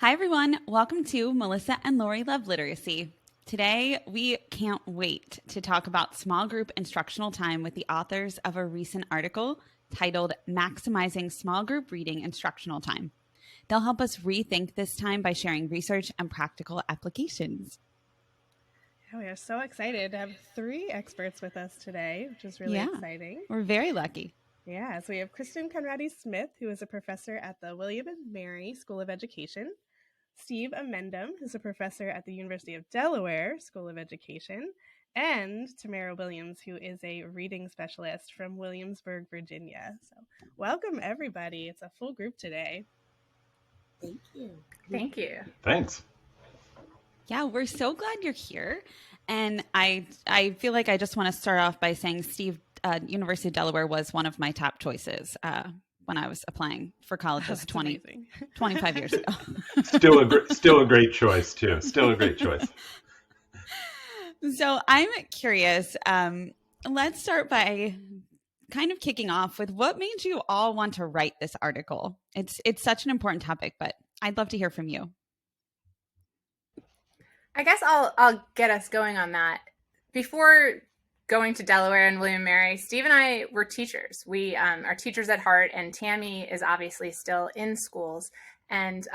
Hi, everyone. Welcome to Melissa and Lori Love Literacy. Today, we can't wait to talk about small group instructional time with the authors of a recent article titled Maximizing Small Group Reading Instructional Time. They'll help us rethink this time by sharing research and practical applications. Yeah, we are so excited to have three experts with us today, which is really exciting. We're very lucky. Yeah, so we have Kristen Conradi-Smith, who is a professor at the William and Mary School of Education, Steve Amendum, who's a professor at the University of Delaware School of Education, and Tamara Williams, who is a reading specialist from Williamsburg, Virginia. So welcome, everybody. It's a full group today. Thank you. Thank you. Thanks. Yeah, we're so glad you're here. And I feel like I just want to start off by saying Steve, University of Delaware was one of my top choices when I was applying for colleges 25 years ago. Still a great choice too. Still a great choice. So I'm curious. Let's start by kind of kicking off with what made you all want to write this article. It's such an important topic, but I'd love to hear from you. I guess I'll get us going on that. Before going to Delaware and William & Mary, Steve and I were teachers. We are teachers at heart, and Tammy is obviously still in schools. And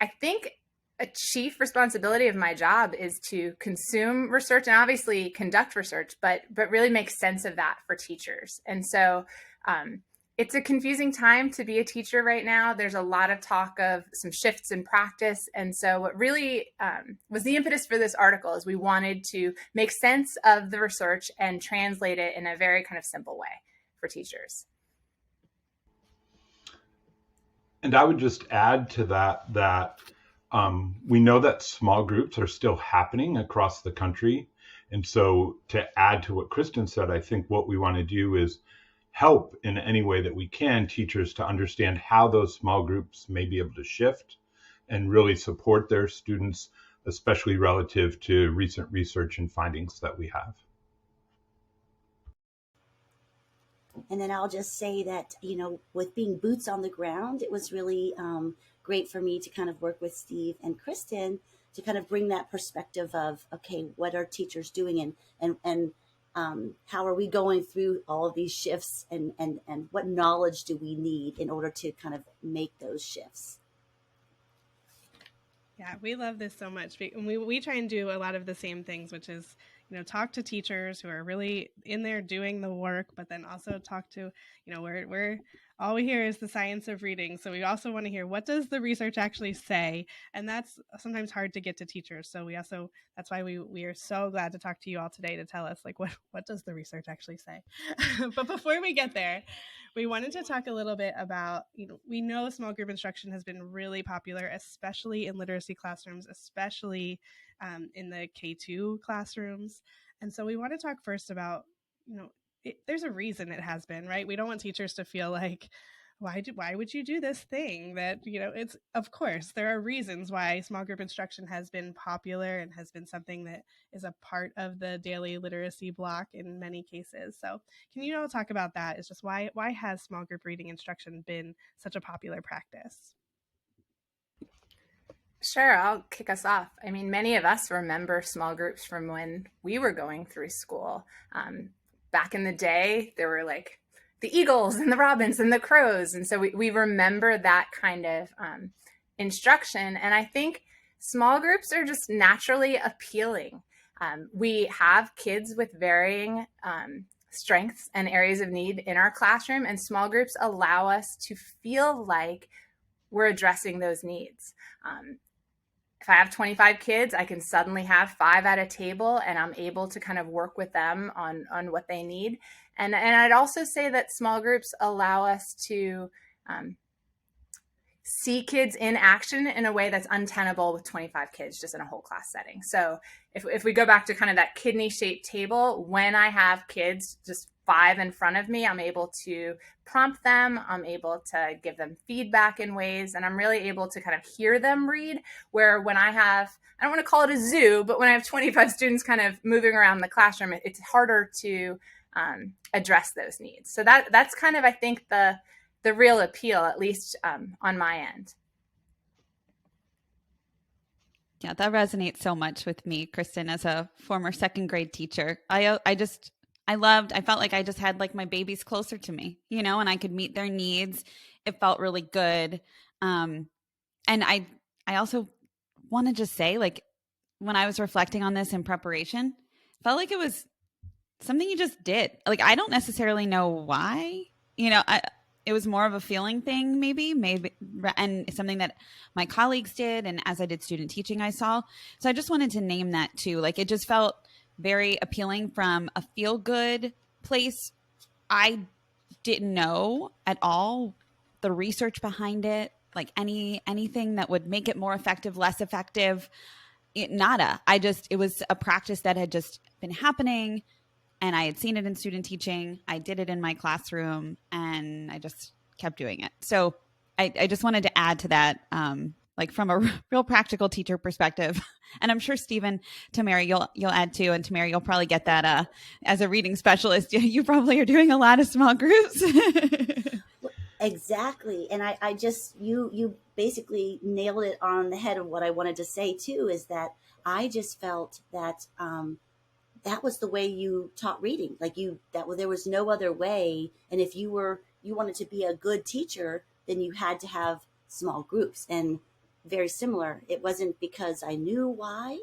I think a chief responsibility of my job is to consume research and obviously conduct research, but really make sense of that for teachers. And so it's a confusing time to be a teacher right now. There's a lot of talk of some shifts in practice. And so what really was the impetus for this article is we wanted to make sense of the research and translate it in a very kind of simple way for teachers. And I would just add to that we know that small groups are still happening across the country. And so to add to what Kristen said, I think what we want to do is help in any way that we can teachers to understand how those small groups may be able to shift and really support their students, especially relative to recent research and findings that we have. And then I'll just say that, with being boots on the ground, it was really great for me to kind of work with Steve and Kristen to kind of bring that perspective of, okay, what are teachers doing and how are we going through all of these shifts and what knowledge do we need in order to kind of make those shifts? Yeah, we love this so much. We try and do a lot of the same things, which is, talk to teachers who are really in there doing the work, but then also talk to, we're all we hear is the science of reading. So we also want to hear, what does the research actually say? And that's sometimes hard to get to teachers. So that's why we are so glad to talk to you all today to tell us, like, what does the research actually say? But before we get there, we wanted to talk a little bit about, we know small group instruction has been really popular, especially in literacy classrooms, especially in the K-2 classrooms. And so we want to talk first about, there's a reason it has been, right? We don't want teachers to feel like, why would you do this thing that, it's, of course, there are reasons why small group instruction has been popular and has been something that is a part of the daily literacy block in many cases. So can you all talk about that? It's just why has small group reading instruction been such a popular practice? Sure, I'll kick us off. I mean, many of us remember small groups from when we were going through school. Back in the day, there were like the eagles and the robins and the crows. And so we remember that kind of instruction. And I think small groups are just naturally appealing. We have kids with varying strengths and areas of need in our classroom, and small groups allow us to feel like we're addressing those needs. If I have 25 kids, I can suddenly have 5 at a table, and I'm able to kind of work with them on what they need. And I'd also say that small groups allow us to see kids in action in a way that's untenable with 25 kids just in a whole class setting. So if we go back to kind of that kidney-shaped table, when I have kids just 5 in front of me, I'm able to prompt them, I'm able to give them feedback in ways, and I'm really able to kind of hear them read, where when I don't want to call it a zoo, but when I have 25 students kind of moving around the classroom, it's harder to address those needs. So that's kind of, I think, the real appeal, at least on my end. Yeah, that resonates so much with me, Kristen, as a former second grade teacher. I felt like I just had like my babies closer to me, and I could meet their needs. It felt really good. And I also want to just say, like, when I was reflecting on this in preparation, felt like it was something you just did. Like, I don't necessarily know why, it was more of a feeling thing, maybe, and something that my colleagues did. And as I did student teaching, I saw. So I just wanted to name that too. Like, it just felt very appealing from a feel good place. I didn't know at all the research behind it, like anything that would make it more effective, less effective. Nada. It was a practice that had just been happening, and I had seen it in student teaching. I did it in my classroom, and I just kept doing it. So I just wanted to add to that, like from a real practical teacher perspective. And I'm sure Stephen, Tamara, you'll add too. And Tamara, you'll probably get that as a reading specialist. You probably are doing a lot of small groups. Exactly. And I just, you basically nailed it on the head of what I wanted to say too, is that I just felt that, that was the way you taught reading. Like there was no other way. And if you wanted to be a good teacher, then you had to have small groups. And very similar. It wasn't because I knew why.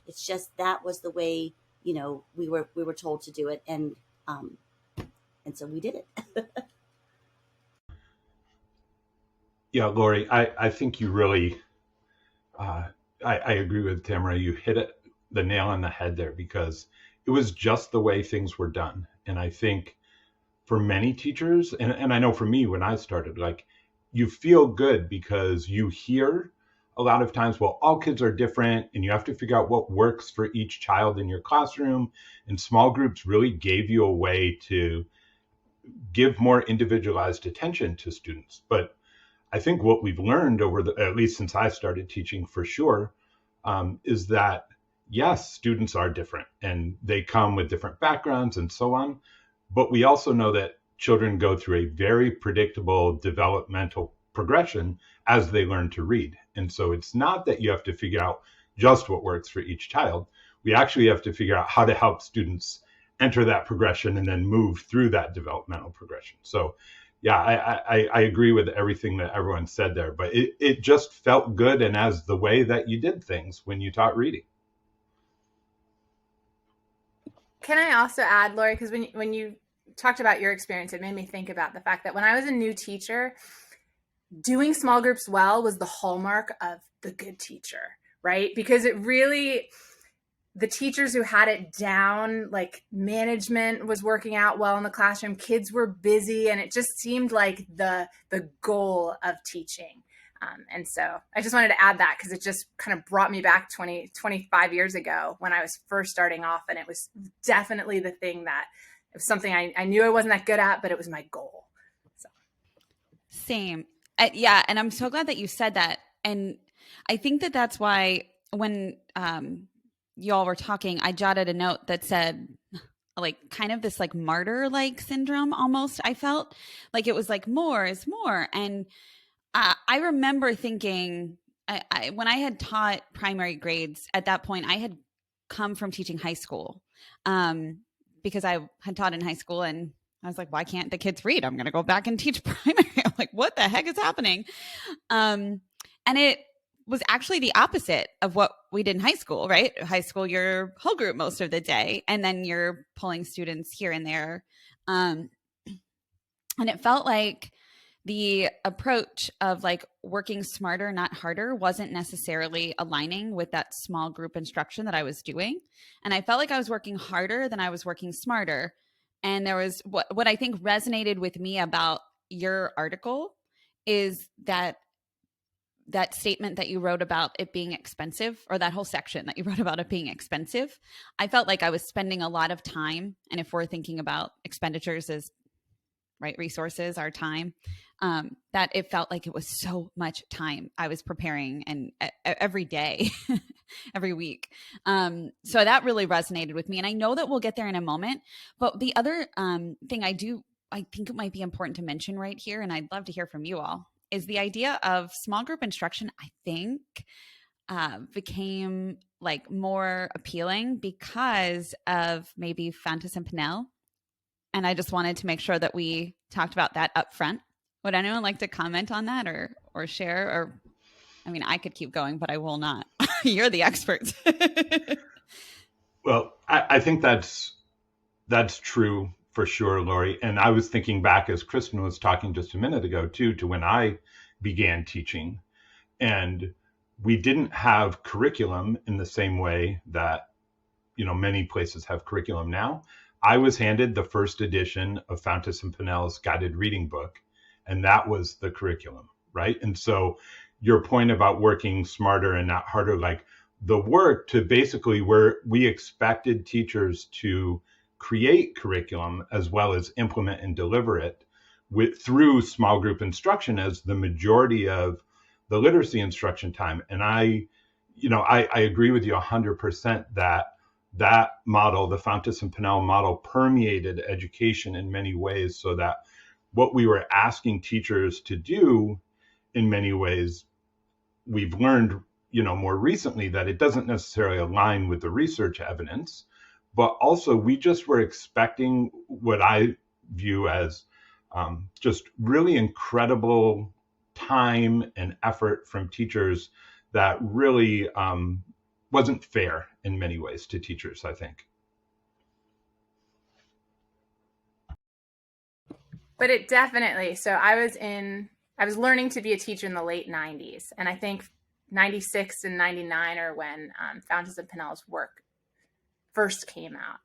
It's just that was the way, we were told to do it. And so we did it. Yeah, Lori, I think you really, I agree with Tamara. You hit the nail on the head there, because it was just the way things were done. And I think for many teachers, and I know for me when I started, like, you feel good because you hear a lot of times, well, all kids are different and you have to figure out what works for each child in your classroom. And small groups really gave you a way to give more individualized attention to students. But I think what we've learned at least since I started teaching for sure, is that yes, students are different and they come with different backgrounds and so on. But we also know that children go through a very predictable developmental progression as they learn to read. And so it's not that you have to figure out just what works for each child. We actually have to figure out how to help students enter that progression and then move through that developmental progression. So yeah, I agree with everything that everyone said there, but it just felt good and as the way that you did things when you taught reading. Can I also add, Lori, because when you talked about your experience, it made me think about the fact that when I was a new teacher, doing small groups well was the hallmark of the good teacher, right? Because it really, the teachers who had it down, like management was working out well in the classroom, kids were busy, and it just seemed like the goal of teaching. And so I just wanted to add that because it just kind of brought me back 25 years ago when I was first starting off. And it was definitely the thing that it was something I knew I wasn't that good at, but it was my goal. So. Same. Yeah. And I'm so glad that you said that. And I think that that's why when y'all were talking, I jotted a note that said, like, kind of this like martyr-like syndrome almost. I felt like it was like more is more. And I remember thinking, when I had taught primary grades at that point, I had come from teaching high school, because I had taught in high school, and I was like, why can't the kids read? I'm going to go back and teach primary. I'm like, what the heck is happening? And it was actually the opposite of what we did in high school, right? High school, you're whole group most of the day, and then you're pulling students here and there. And it felt like the approach of like working smarter, not harder, wasn't necessarily aligning with that small group instruction that I was doing. And I felt like I was working harder than I was working smarter. And there was what I think resonated with me about your article is that statement that you wrote about it being expensive, or that whole section that you wrote about it being expensive. I felt like I was spending a lot of time. And if we're thinking about expenditures as right resources, our time, that it felt like it was so much time I was preparing, and every day, every week. So that really resonated with me. And I know that we'll get there in a moment. But the other thing I think it might be important to mention right here, and I'd love to hear from you all, is the idea of small group instruction, I think, became like more appealing because of maybe Fountas and Pinnell. And I just wanted to make sure that we talked about that up front. Would anyone like to comment on that or share? Or, I mean, I could keep going, but I will not. You're the experts. Well, I think that's true for sure, Lori. And I was thinking back as Kristen was talking just a minute ago, too, to when I began teaching. And we didn't have curriculum in the same way that, many places have curriculum now. I was handed the first edition of Fountas and Pinnell's guided reading book, and that was the curriculum, right? And so your point about working smarter and not harder, like the work to basically where we expected teachers to create curriculum as well as implement and deliver it through small group instruction as the majority of the literacy instruction time. And I agree with you 100% that model, the Fountas and Pinnell model, permeated education in many ways, so that what we were asking teachers to do in many ways, we've learned, more recently that it doesn't necessarily align with the research evidence, but also we just were expecting what I view as just really incredible time and effort from teachers that really wasn't fair in many ways to teachers, I think. But it definitely, so I was learning to be a teacher in the late 90s. And I think 96 and 99 are when Fountas and Pinnell's work first came out.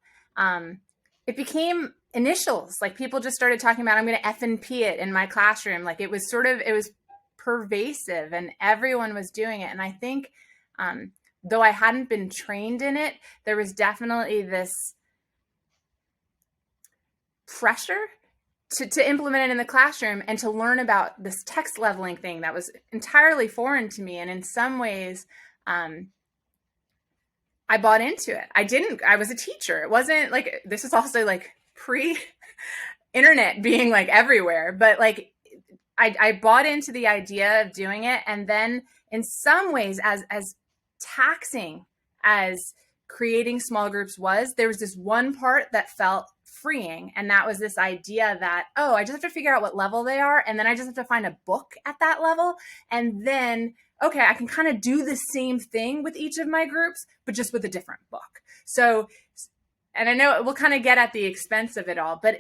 It became initials. Like people just started talking about, I'm going to F and P it in my classroom. Like it was pervasive and everyone was doing it. And I think, though I hadn't been trained in it, there was definitely this pressure to implement it in the classroom and to learn about this text leveling thing that was entirely foreign to me. And in some ways, I bought into it. I was a teacher. It wasn't like, this is also like pre-internet being like everywhere, but like I bought into the idea of doing it. And then in some ways, as taxing as creating small groups was, there was this one part that felt freeing. And that was this idea that, oh, I just have to figure out what level they are. And then I just have to find a book at that level. And then, okay, I can kind of do the same thing with each of my groups, but just with a different book. So, and I know we'll kind of get at the expense of it all, but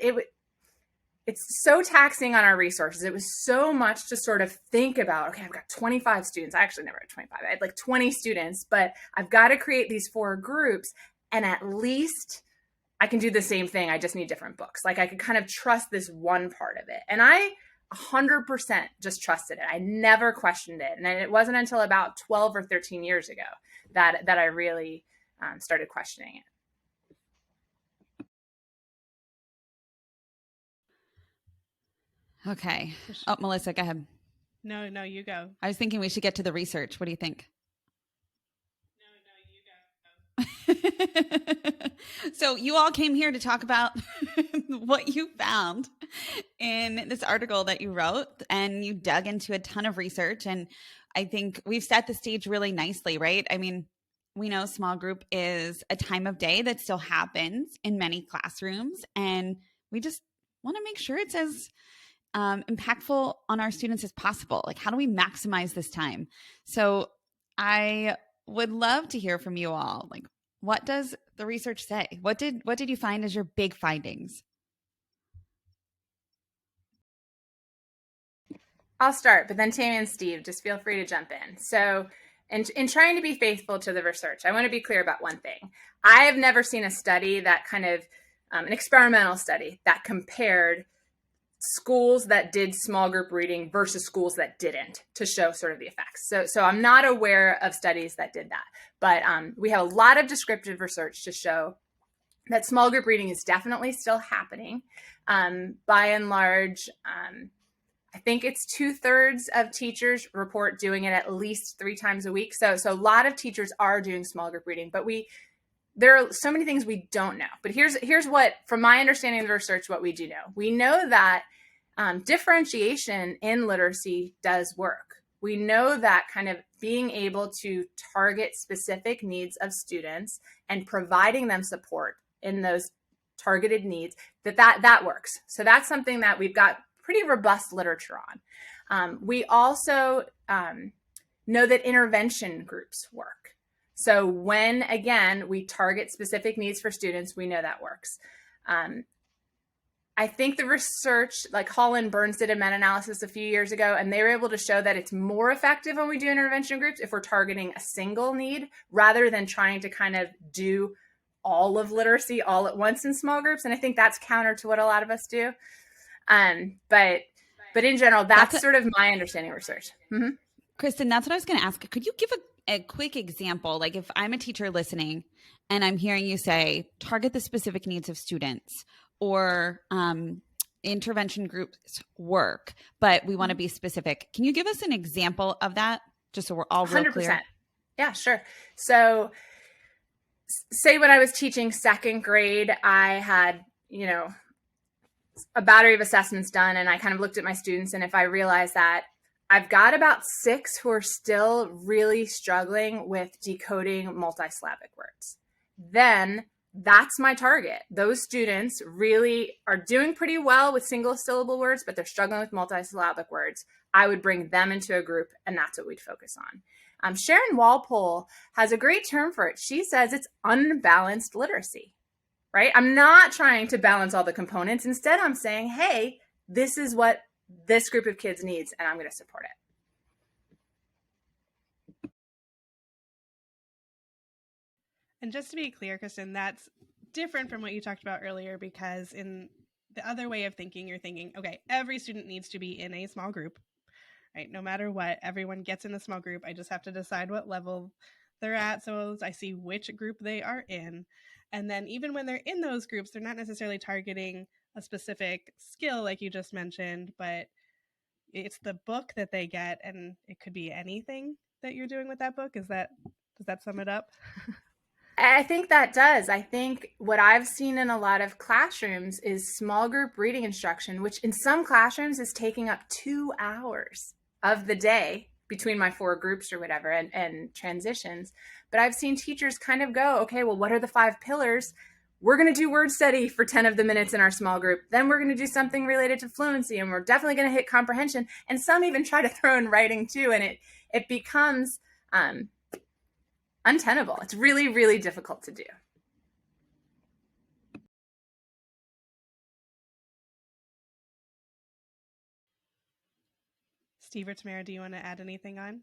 it's so taxing on our resources. It was so much to sort of think about, okay, I've got 25 students. I actually never had 25. I had like 20 students, but I've got to create these 4 groups. And at least I can do the same thing. I just need different books. Like I could kind of trust this one part of it. And I 100% just trusted it. I never questioned it. And it wasn't until about 12 or 13 years ago that I really started questioning it. Okay. Oh, Melissa, go ahead. No, you go. I was thinking we should get to the research. What do you think? So you all came here to talk about what you found in this article that you wrote, and you dug into a ton of research. And I think we've set the stage really nicely, right? I mean, we know small group is a time of day that still happens in many classrooms, and we just want to make sure it's as impactful on our students as possible. Like, how do we maximize this time? So I would love to hear from you all. Like, what does the research say? What did you find as your big findings? I'll start, but then Tammy and Steve, just feel free to jump in. So in trying to be faithful to the research, I want to be clear about one thing. I have never seen a study that kind of, an experimental study that compared schools that did small group reading versus schools that didn't to show sort of the effects. So I'm not aware of studies that did that, but we have a lot of descriptive research to show that small group reading is definitely still happening. By and large, I think it's 2/3 of teachers report doing it at least 3 times a week. So a lot of teachers are doing small group reading, but there are so many things we don't know. But here's what, from my understanding of the research, what we do know. We know that differentiation in literacy does work. We know that kind of being able to target specific needs of students and providing them support in those targeted needs, that works. So that's something that we've got pretty robust literature on. We also know that intervention groups work. So when, again, we target specific needs for students, we know that works. I think the research, like Holland Burns did a meta-analysis a few years ago, and they were able to show that it's more effective when we do intervention groups if we're targeting a single need rather than trying to kind of do all of literacy all at once in small groups. And I think that's counter to what a lot of us do. But in general, that's sort of my understanding of research. Mm-hmm. Kristen, that's what I was going to ask. Could you give a quick example? Like if I'm a teacher listening and I'm hearing you say, target the specific needs of students, or intervention groups work, but we want to be specific. Can you give us an example of that just so we're all real 100%. Clear? Yeah, sure. So say when I was teaching second grade, I had, a battery of assessments done, and I kind of looked at my students, and if I realized that I've got about 6 who are still really struggling with decoding multisyllabic words, then that's my target. Those students really are doing pretty well with single syllable words, but they're struggling with multisyllabic words. I would bring them into a group, and that's what we'd focus on. Sharon Walpole has a great term for it. She says it's unbalanced literacy, right? I'm not trying to balance all the components. Instead, I'm saying, hey, this is what this group of kids needs, and I'm going to support it. And just to be clear, Kristen, that's different from what you talked about earlier, because in the other way of thinking, you're thinking, okay, every student needs to be in a small group, right? No matter what, everyone gets in a small group. I just have to decide what level they're at, so I see which group they are in. And then even when they're in those groups, they're not necessarily targeting a specific skill like you just mentioned, but it's the book that they get, and it could be anything that you're doing with that book. Does that sum it up? I think that does. I think what I've seen in a lot of classrooms is small group reading instruction, which in some classrooms is taking up 2 hours of the day between my 4 groups or whatever, and transitions. But I've seen teachers kind of go, okay, well, what are the 5 pillars? We're going to do word study for 10 of the minutes in our small group. Then we're going to do something related to fluency, and we're definitely going to hit comprehension. And some even try to throw in writing too. And it becomes untenable. It's really, really difficult to do. Steve or Tamara, do you want to add anything on?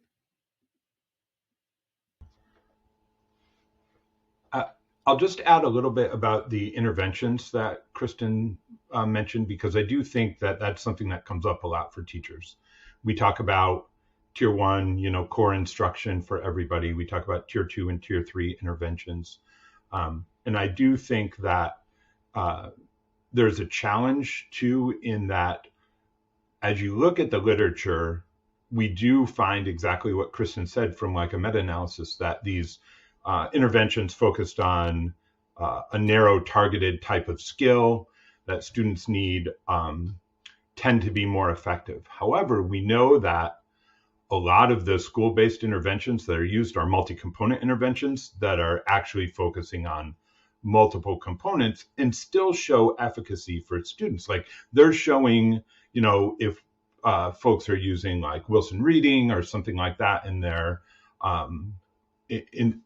I'll just add a little bit about the interventions that Kristen mentioned, because I do think that that's something that comes up a lot for teachers. We talk about tier 1, core instruction for everybody. We talk about tier 2 and tier 3 interventions. And I do think that there's a challenge too, in that as you look at the literature, we do find exactly what Kristen said from like a meta-analysis, that these interventions focused on a narrow targeted type of skill that students need tend to be more effective. However, we know that a lot of the school-based interventions that are used are multi-component interventions that are actually focusing on multiple components and still show efficacy for students. Like they're showing, if folks are using like Wilson Reading or something like that in their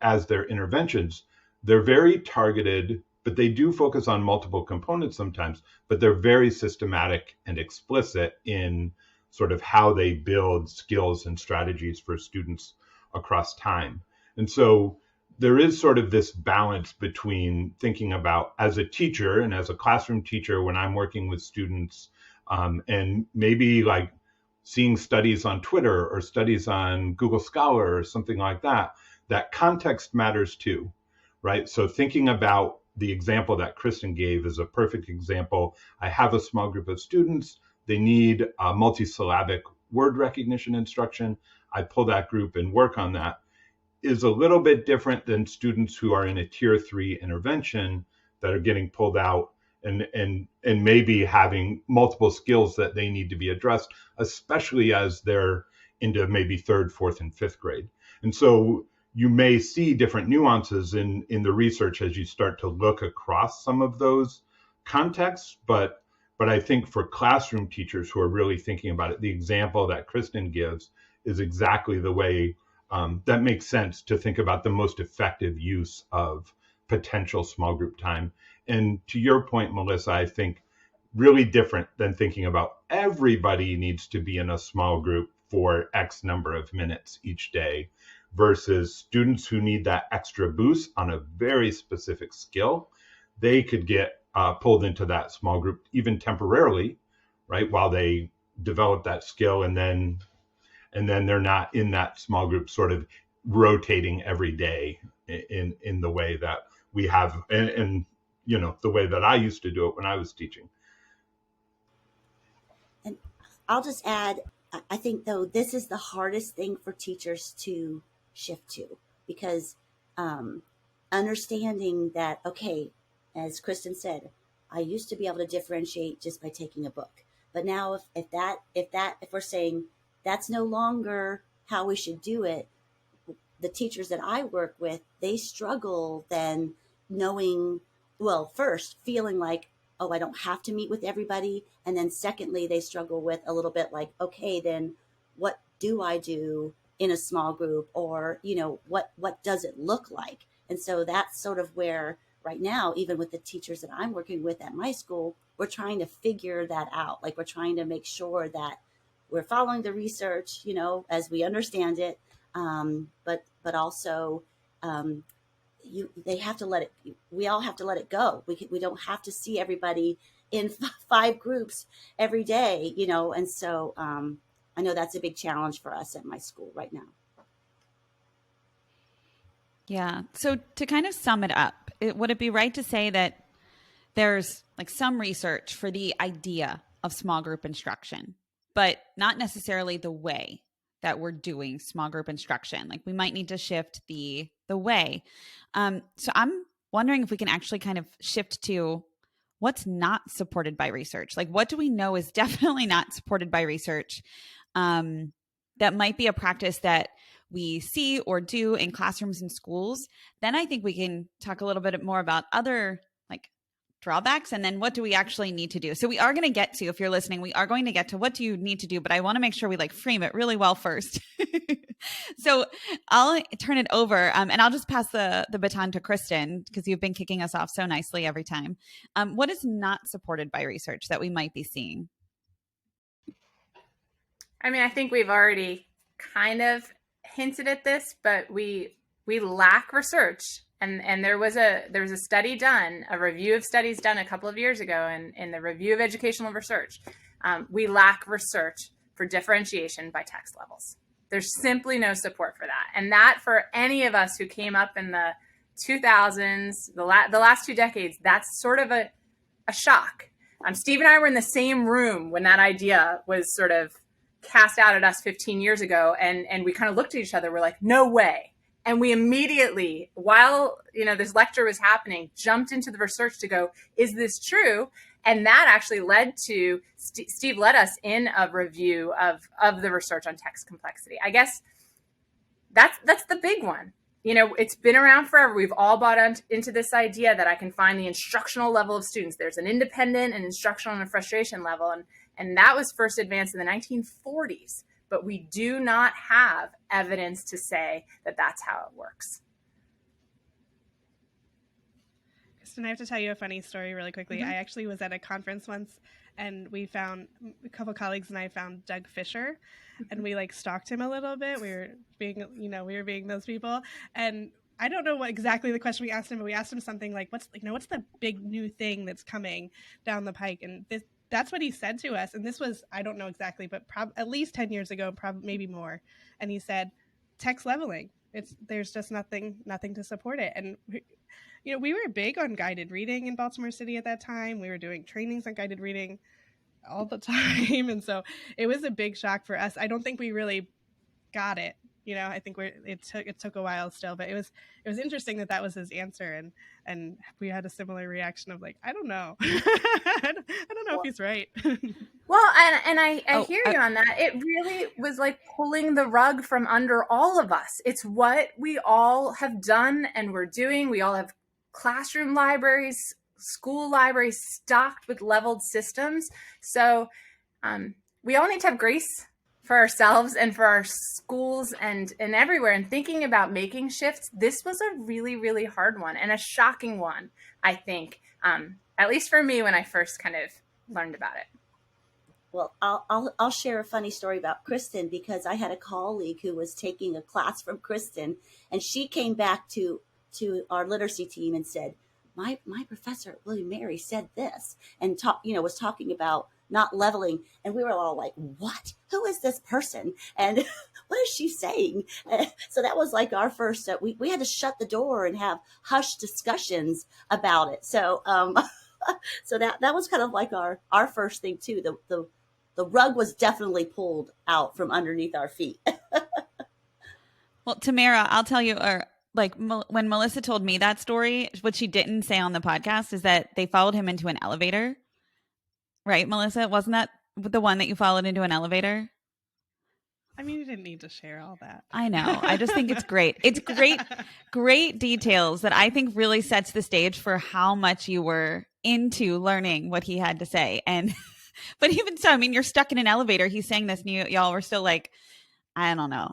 as their interventions, they're very targeted, but they do focus on multiple components sometimes, but they're very systematic and explicit in sort of how they build skills and strategies for students across time. And so there is sort of this balance between thinking about, as a teacher and as a classroom teacher, when I'm working with students, and maybe like seeing studies on Twitter or studies on Google Scholar or something like that, that context matters too, right? So thinking about the example that Kristen gave is a perfect example. I have a small group of students. They need multisyllabic word recognition instruction. I pull that group and work on that. Is a little bit different than students who are in a tier 3 intervention that are getting pulled out and maybe having multiple skills that they need to be addressed, especially as they're into maybe third, fourth, and fifth grade. And so you may see different nuances in the research as you start to look across some of those contexts. But I think for classroom teachers who are really thinking about it, the example that Kristen gives is exactly the way that makes sense to think about the most effective use of potential small group time. And to your point, Melissa, I think really different than thinking about everybody needs to be in a small group for X number of minutes each day versus students who need that extra boost on a very specific skill. They could get pulled into that small group even temporarily, right, while they develop that skill, and then they're not in that small group sort of rotating every day in the way that we have, and the way that I used to do it when I was teaching. And I'll just add, I think though this is the hardest thing for teachers to shift to, because understanding that, okay, as Kristen said, I used to be able to differentiate just by taking a book, but now if we're saying that's no longer how we should do it, the teachers that I work with, they struggle then knowing, well, first feeling like, oh, I don't have to meet with everybody. And then secondly, they struggle with a little bit like, okay, then what do I do in a small group? Or, what does it look like? And so that's sort of where right now, even with the teachers that I'm working with at my school, we're trying to figure that out. Like, we're trying to make sure that we're following the research, as we understand it. But also, they have to let it. We all have to let it go. We don't have to see everybody in 5 groups every day, And so I know that's a big challenge for us at my school right now. Yeah. So to kind of sum it up, would it be right to say that there's like some research for the idea of small group instruction, but not necessarily the way that we're doing small group instruction? Like, we might need to shift the way. So I'm wondering if we can actually kind of shift to what's not supported by research. Like, what do we know is definitely not supported by research? That might be a practice that we see or do in classrooms and schools. Then I think we can talk a little bit more about other like drawbacks, and then what do we actually need to do. So we are going to get to, if you're listening, we are going to get to what do you need to do, but I want to make sure we like frame it really well first. So I'll turn it over, and I'll just pass the baton to Kristen, because you've been kicking us off so nicely every time. What is not supported by research that we might be seeing? I mean, I think we've already kind of hinted at this, but we lack research. And there was a study done, a review of studies done a couple of years ago in the Review of Educational Research. We lack research for differentiation by text levels. There's simply no support for that. And that, for any of us who came up in the 2000s, the last 2 decades, that's sort of a shock. Steve and I were in the same room when that idea was sort of cast out at us 15 years ago. And we kind of looked at each other. We're like, no way. And we immediately, while this lecture was happening, jumped into the research to go, is this true? And that actually led to, Steve led us in a review of the research on text complexity. I guess that's the big one. It's been around forever. We've all bought into this idea that I can find the instructional level of students. There's an independent, an instructional, and a frustration level. And that was first advanced in the 1940s. But we do not have evidence to say that that's how it works. Kristen, I have to tell you a funny story really quickly. Mm-hmm. I actually was at a conference once, and we found, a couple colleagues and I found Doug Fisher, and we stalked him a little bit. We were being those people, and I don't know what exactly the question we asked him, but we asked him something like, what's the big new thing that's coming down the pike? And that's what he said to us. And this was, I don't know exactly, but at least 10 years ago, probably maybe more. And he said, text leveling. There's just nothing to support it. And we were big on guided reading in Baltimore City at that time. We were doing trainings on guided reading all the time. And so it was a big shock for us. I don't think we really got it. I think it took a while still, but it was interesting that was his answer, and we had a similar reaction of like, I don't know, I don't know if he's right. Well, and I hear you on that. It really was like pulling the rug from under all of us. It's what we all have done and we're doing. We all have classroom libraries, school libraries stocked with leveled systems. So we all need to have grace for ourselves and for our schools and everywhere. And thinking about making shifts, this was a really, really hard one and a shocking one, I think, at least for me when I first kind of learned about it. Well, I'll share a funny story about Kristen, because I had a colleague who was taking a class from Kristen, and she came back to our literacy team and said, my professor at William Mary said this, and was talking about not leveling, and we were all like, what? Who is this person? And what is she saying? So that was like our first, we had to shut the door and have hushed discussions about it. So so that was kind of like our first thing too. The rug was definitely pulled out from underneath our feet. Well, Tamara, I'll tell you, when Melissa told me that story, what she didn't say on the podcast is that they followed him into an elevator. Right, Melissa? Wasn't that the one that you followed into an elevator? I mean, you didn't need to share all that. I know. I just think it's great. It's great details that I think really sets the stage for how much you were into learning what he had to say. And but even so, I mean, you're stuck in an elevator. He's saying this, and y'all were still like, I don't know.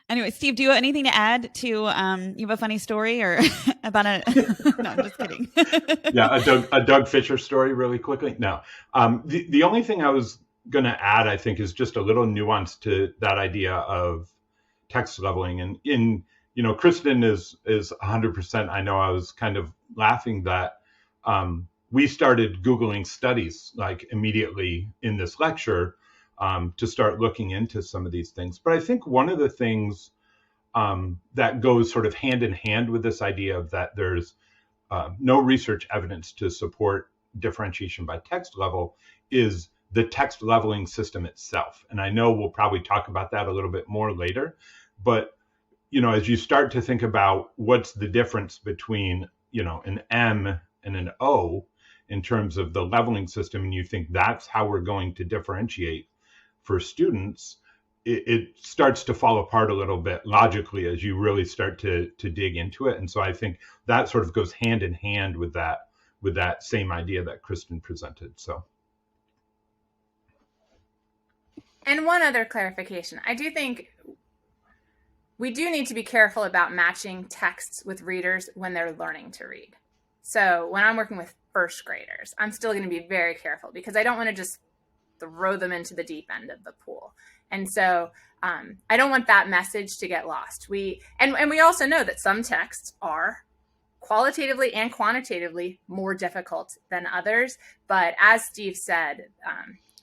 Anyway, Steve, do you have anything to add to, you have a funny story or about no, I'm just kidding. Yeah, a Doug Fisher story really quickly. No, the only thing I was going to add, I think, is just a little nuance to that idea of text leveling. And Kristen is 100%. I know I was kind of laughing that we started Googling studies like immediately in this lecture to start looking into some of these things. But I think one of the things that goes sort of hand in hand with this idea of that there's no research evidence to support differentiation by text level is the text leveling system itself. And I know we'll probably talk about that a little bit more later, but as you start to think about what's the difference between an M and an O in terms of the leveling system, and you think that's how we're going to differentiate for students, it starts to fall apart a little bit logically as you really start to dig into it. And so I think that sort of goes hand in hand with that same idea that Kristen presented. So. And one other clarification, I do think we do need to be careful about matching texts with readers when they're learning to read. So when I'm working with first graders, I'm still going to be very careful because I don't want to just throw them into the deep end of the pool. And so I don't want that message to get lost. We also know that some texts are qualitatively and quantitatively more difficult than others. But as Steve said,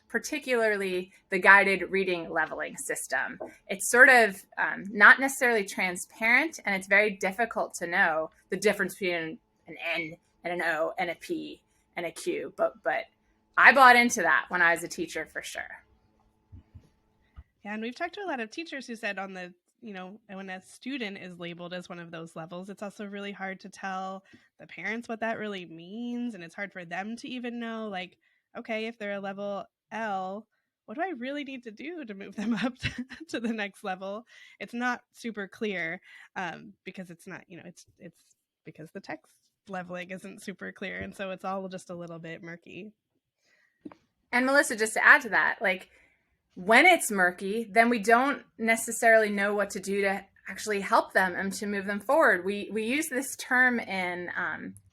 particularly the guided reading leveling system, it's sort of not necessarily transparent, and it's very difficult to know the difference between an N and an O and a P and a Q. But I bought into that when I was a teacher for sure. Yeah, and we've talked to a lot of teachers who said on the, when a student is labeled as one of those levels, it's also really hard to tell the parents what that really means. And it's hard for them to even know, like, okay, if they're a level L, what do I really need to do to move them up to the next level? It's not super clear because it's not, it's because the text leveling isn't super clear. And so it's all just a little bit murky. And Melissa, just to add to that, like when it's murky, then we don't necessarily know what to do to actually help them and to move them forward. We use this term in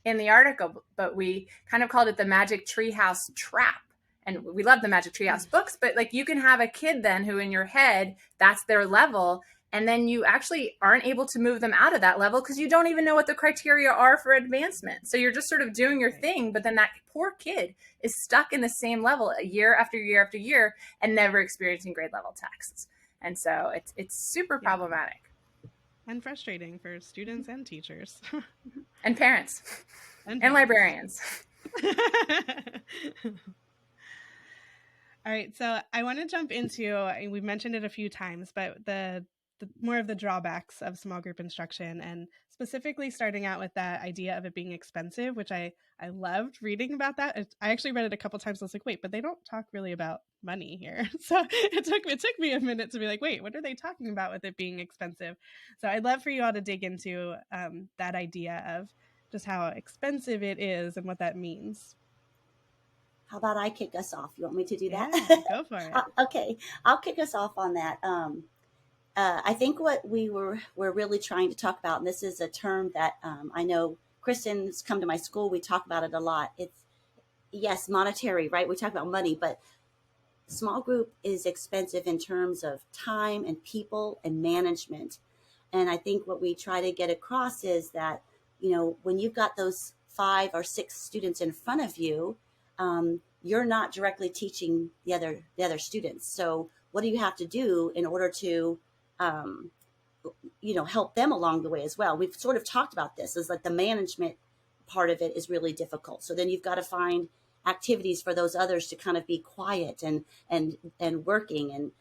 the article, but we kind of called it the magic treehouse trap. And we love the Magic Treehouse books, but like you can have a kid then who in your head, that's their level. And then you actually aren't able to move them out of that level because you don't even know what the criteria are for advancement. So you're just sort of doing your thing, but then that poor kid is stuck in the same level year after year after year and never experiencing grade level texts. And so it's super problematic. And frustrating for students and teachers. And parents. And librarians. All right, so I want to jump into, we've mentioned it a few times, but the more of the drawbacks of small group instruction, and specifically starting out with that idea of it being expensive, which I loved reading about that. I actually read it a couple times. I was like, wait, but they don't talk really about money here. So it took me a minute to be like, wait, what are they talking about with it being expensive? So I'd love for you all to dig into that idea of just how expensive it is and what that means. How about I kick us off? You want me to do that? Yeah, go for it. Okay, I'll kick us off on that. I think what we're really trying to talk about, and this is a term that I know Kristen's come to my school. We talk about it a lot. It's, yes, monetary, right? We talk about money, but small group is expensive in terms of time and people and management. And I think what we try to get across is that, when you've got those 5 or 6 students in front of you, you're not directly teaching the other students. So what do you have to do in order to, help them along the way as well? We've sort of talked about this. It's like the management part of it is really difficult. So then you've got to find activities for those others to kind of be quiet and working, and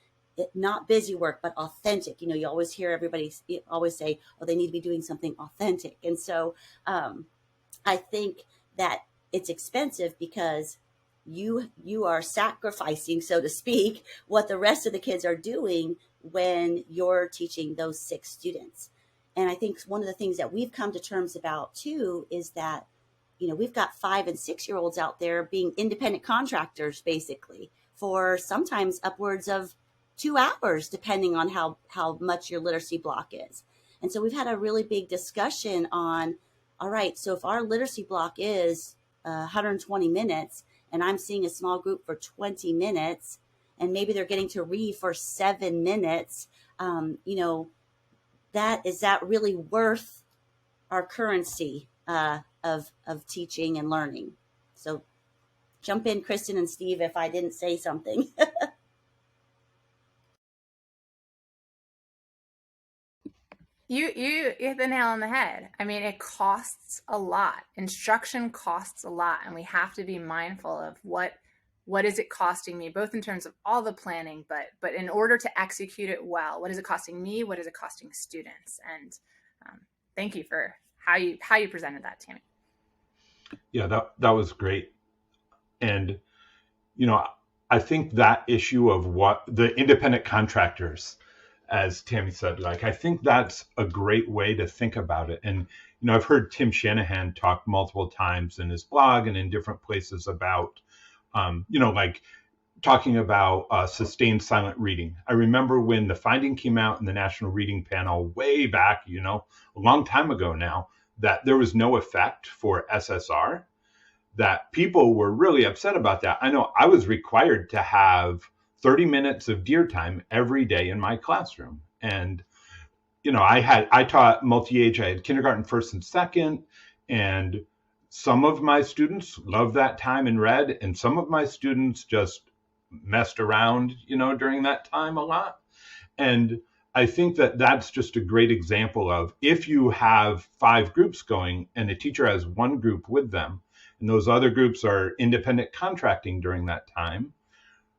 not busy work, but authentic. You always hear everybody always say, oh, they need to be doing something authentic. And so I think that it's expensive because you are sacrificing, so to speak, what the rest of the kids are doing when you're teaching those 6 students. And I think one of the things that we've come to terms about too is that, we've got 5 and 6-year-olds out there being independent contractors, basically, for sometimes upwards of 2 hours, depending on how much your literacy block is. And so we've had a really big discussion on, all right, so if our literacy block is 120 minutes and I'm seeing a small group for 20 minutes, and maybe they're getting to read for 7 minutes, is that really worth our currency of teaching and learning? So jump in, Kristen and Steve, if I didn't say something. You hit the nail on the head. I mean, it costs a lot. Instruction costs a lot, and we have to be mindful of what is it costing me, both in terms of all the planning, but in order to execute it well, what is it costing me? What is it costing students? And thank you for how you presented that, Tammy. Yeah, that was great. And I think that issue of what the independent contractors, as Tammy said, I think that's a great way to think about it. And, I've heard Tim Shanahan talk multiple times in his blog and in different places about, talking about sustained silent reading. I remember when the finding came out in the National Reading Panel way back, a long time ago now, that there was no effect for SSR, that people were really upset about that. I know I was required to have 30 minutes of deer time every day in my classroom. And, I taught multi-age. I had kindergarten, first and second, and some of my students loved that time and read, and some of my students just messed around, during that time a lot. And I think that that's just a great example of, if you have 5 groups going and a teacher has 1 group with them, and those other groups are independent contracting during that time,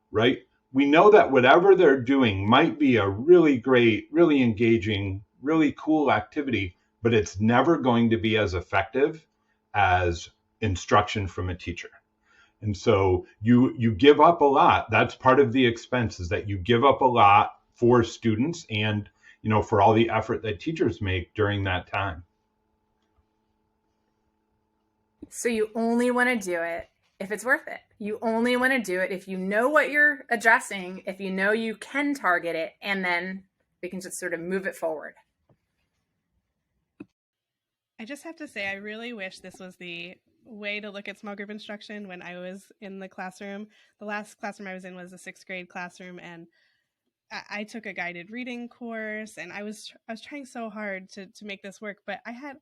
right? We know that whatever they're doing might be a really great, really engaging, really cool activity, but it's never going to be as effective as instruction from a teacher. And so you give up a lot. That's part of the expense, is that you give up a lot for students and, for all the effort that teachers make during that time. So you only want to do it if it's worth it. You only want to do it if you know what you're addressing, if you know you can target it, and then we can just sort of move it forward. I just have to say, I really wish this was the way to look at small group instruction when I was in the classroom. The last classroom I was in was a 6th grade classroom, and I took a guided reading course, and I was trying so hard to make this work, but I had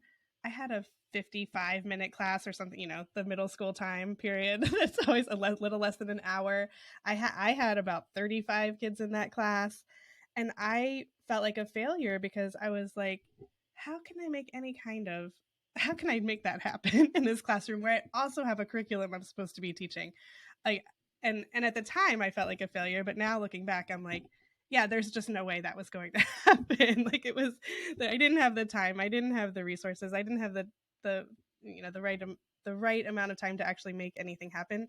a 55-minute class or something, the middle school time period. It's always a little less than an hour. I had about 35 kids in that class, and I felt like a failure because I was like, how can I make that happen in this classroom where I also have a curriculum I'm supposed to be teaching? And at the time I felt like a failure, but now looking back, I'm like, yeah, there's just no way that was going to happen. Like it was, I didn't have the time, I didn't have the resources, I didn't have the the right amount of time to actually make anything happen.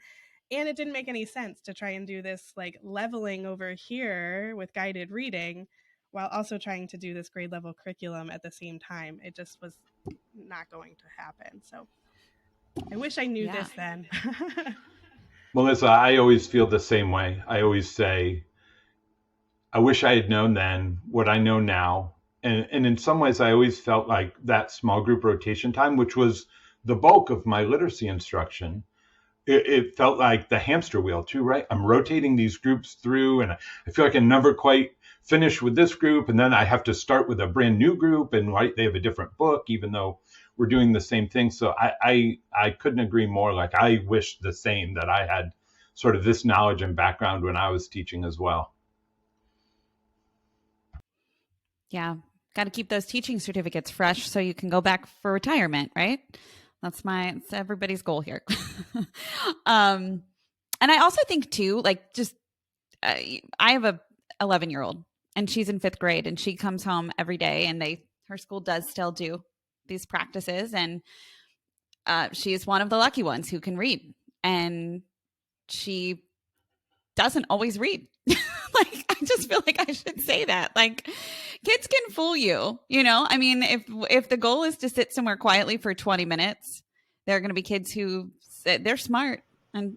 And it didn't make any sense to try and do this like leveling over here with guided reading while also trying to do this grade level curriculum at the same time. It just was not going to happen. So I wish I knew this then. Melissa, I always feel the same way. I always say, I wish I had known then what I know now. And in some ways, I always felt like that small group rotation time, which was the bulk of my literacy instruction, it felt like the hamster wheel too, right? I'm rotating these groups through and I feel like I never quite finish with this group. And then I have to start with a brand new group and right, they have a different book, even though we're doing the same thing. So I couldn't agree more. Like I wish the same, that I had sort of this knowledge and background when I was teaching as well. Yeah. Got to keep those teaching certificates fresh so you can go back for retirement, right? It's everybody's goal here. And I also think too, like just, I have a 11-year-old and she's in 5th grade and she comes home every day and her school does still do these practices. And she is one of the lucky ones who can read, and she doesn't always read. Like, I just feel like I should say that. Like, kids can fool you, you know? I mean, if the goal is to sit somewhere quietly for 20 minutes, there are going to be kids who they're smart. And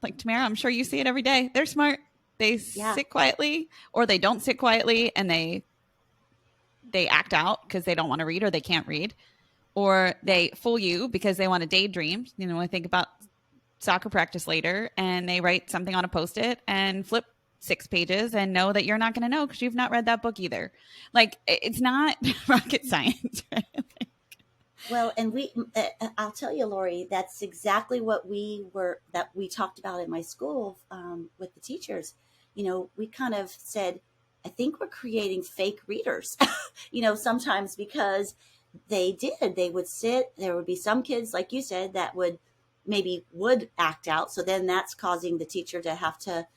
like Tamara, I'm sure you see it every day. They're smart. They sit quietly, or they don't sit quietly and they act out because they don't want to read or they can't read, or they fool you because they want to daydream. You know, I think about soccer practice later and they write something on a Post-it and flip 6 pages and know that you're not going to know because you've not read that book either. Like, it's not rocket science, right? Well, and I'll tell you, Lori, that's exactly what we talked about in my school with the teachers. You know, we kind of said, I think we're creating fake readers, you know, sometimes because they would sit, there would be some kids, like you said, that would act out. So then that's causing the teacher to have to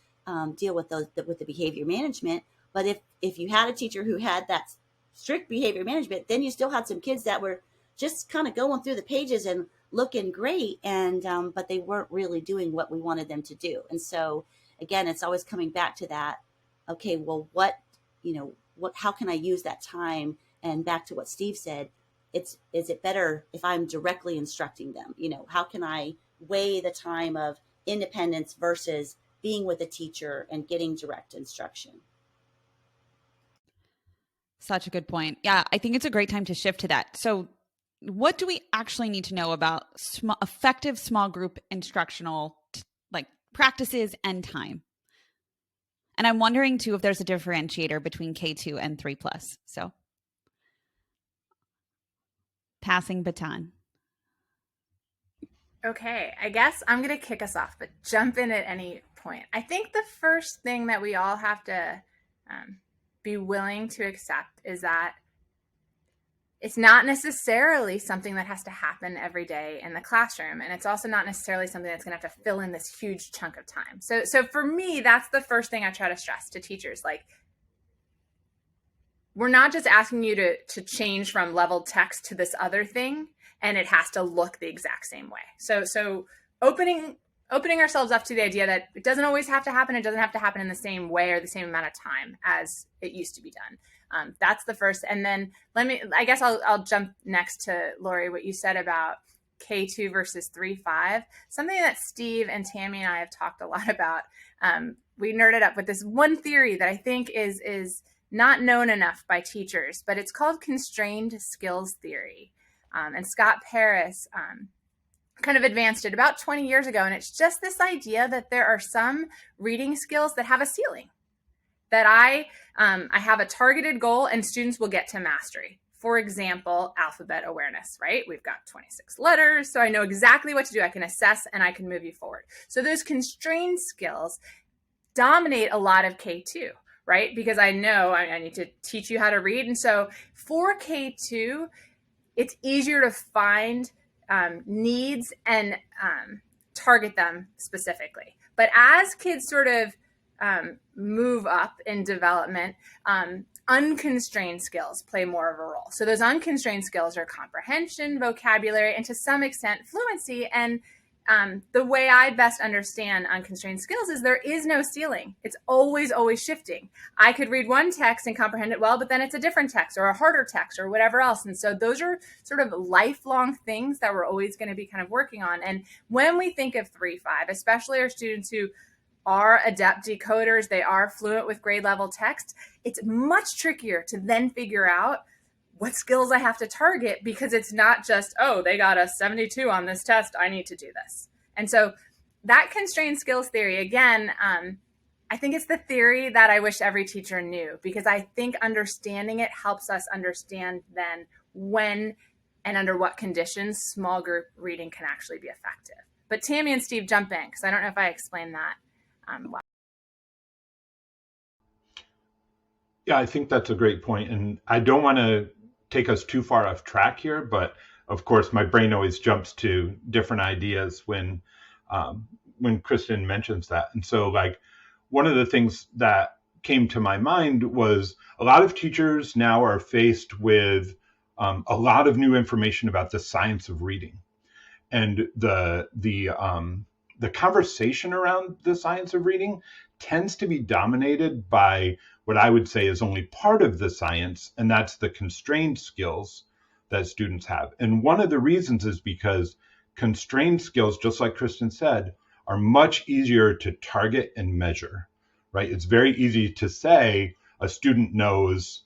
deal with the behavior management. But if you had a teacher who had that strict behavior management, then you still had some kids that were just kind of going through the pages and looking great, and but they weren't really doing what we wanted them to do. And so again, it's always coming back to that. Okay, well, how can I use that time? And back to what Steve said, is it better if I'm directly instructing them? You know, how can I weigh the time of independence versus being with a teacher and getting direct instruction? Such a good point. Yeah, I think it's a great time to shift to that. So what do we actually need to know about effective small group instructional like practices and time? And I'm wondering too if there's a differentiator between K2 and 3+. So passing baton. Okay, I guess I'm going to kick us off, but jump in at any point. I think the first thing that we all have to be willing to accept is that it's not necessarily something that has to happen every day in the classroom. And it's also not necessarily something that's going to have to fill in this huge chunk of time. So for me, that's the first thing I try to stress to teachers. Like, we're not just asking you to change from leveled text to this other thing, and it has to look the exact same way. So opening ourselves up to the idea that it doesn't always have to happen. It doesn't have to happen in the same way or the same amount of time as it used to be done. That's the first. And then I'll jump next to Lori, what you said about K2 versus 3-5, something that Steve and Tammy and I have talked a lot about. We nerded up with this one theory that I think is not known enough by teachers, but it's called constrained skills theory. And Scott Paris kind of advanced it about 20 years ago. And it's just this idea that there are some reading skills that have a ceiling, that I have a targeted goal and students will get to mastery. For example, alphabet awareness, right? We've got 26 letters, so I know exactly what to do. I can assess and I can move you forward. So those constrained skills dominate a lot of K2, right? Because I know I need to teach you how to read. And so for K2, it's easier to find needs and target them specifically. But as kids sort of move up in development, unconstrained skills play more of a role. So those unconstrained skills are comprehension, vocabulary, and to some extent fluency. And the way I best understand unconstrained skills is there is no ceiling. It's always, always shifting. I could read one text and comprehend it well, but then it's a different text or a harder text or whatever else. And so those are sort of lifelong things that we're always going to be kind of working on. And when we think of 3-5, especially our students who are adept decoders, they are fluent with grade level text, it's much trickier to then figure out what skills I have to target, because it's not just, oh, they got a 72 on this test, I need to do this. And so that constrained skills theory, again, I think it's the theory that I wish every teacher knew, because I think understanding it helps us understand then when and under what conditions small group reading can actually be effective. But Tammy and Steve, jump in, because I don't know if I explained that well. Yeah, I think that's a great point. And I don't want to take us too far off track here, but of course, my brain always jumps to different ideas when Kristen mentions that. And so, like, one of the things that came to my mind was a lot of teachers now are faced with a lot of new information about the science of reading, and the conversation around the science of reading tends to be dominated by what I would say is only part of the science, and that's the constrained skills that students have. And one of the reasons is because constrained skills, just like Kristen said, are much easier to target and measure, right? It's very easy to say a student knows,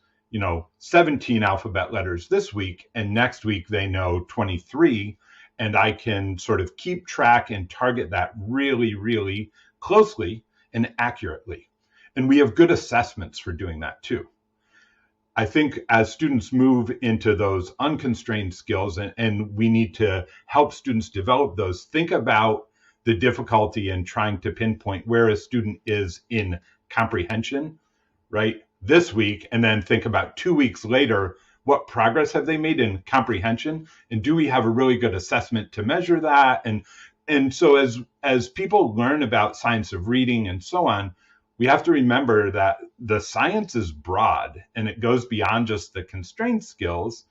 17 alphabet letters this week, and next week they know 23. And I can sort of keep track and target that really, really closely and accurately. And we have good assessments for doing that too. I think as students move into those unconstrained skills, and we need to help students develop those, think about the difficulty in trying to pinpoint where a student is in comprehension, right, this week, and then think about 2 weeks later, what progress have they made in comprehension? And do we have a really good assessment to measure that? And so as people learn about science of reading and so on, we have to remember that the science is broad and it goes beyond just the constrained skills,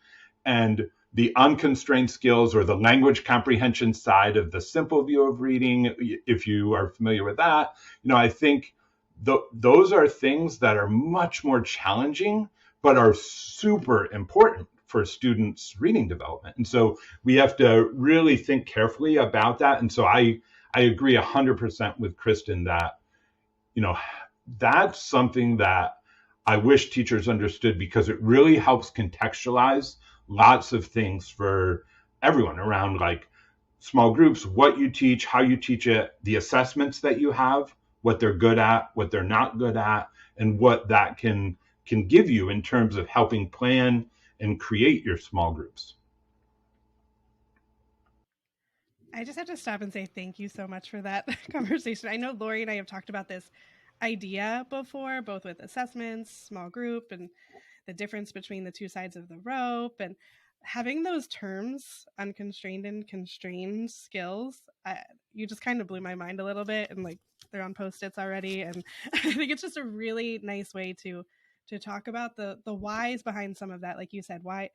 and the unconstrained skills, or the language comprehension side of the simple view of reading, if you are familiar with that. I think those are things that are much more challenging, but are super important for students' reading development. And so we have to really think carefully about that. And so I agree 100% with Kristen that, that's something that I wish teachers understood, because it really helps contextualize lots of things for everyone around, like small groups, what you teach, how you teach it, the assessments that you have, what they're good at, what they're not good at, and what that can give you in terms of helping plan and create your small groups. I just have to stop and say thank you so much for that conversation. I know Lori and I have talked about this idea before, both with assessments, small group, and the difference between the two sides of the rope, and having those terms, unconstrained and constrained skills. You just kind of blew my mind a little bit, and like they're on Post-its already. And I think it's just a really nice way to talk about the whys behind some of that. Like you said, why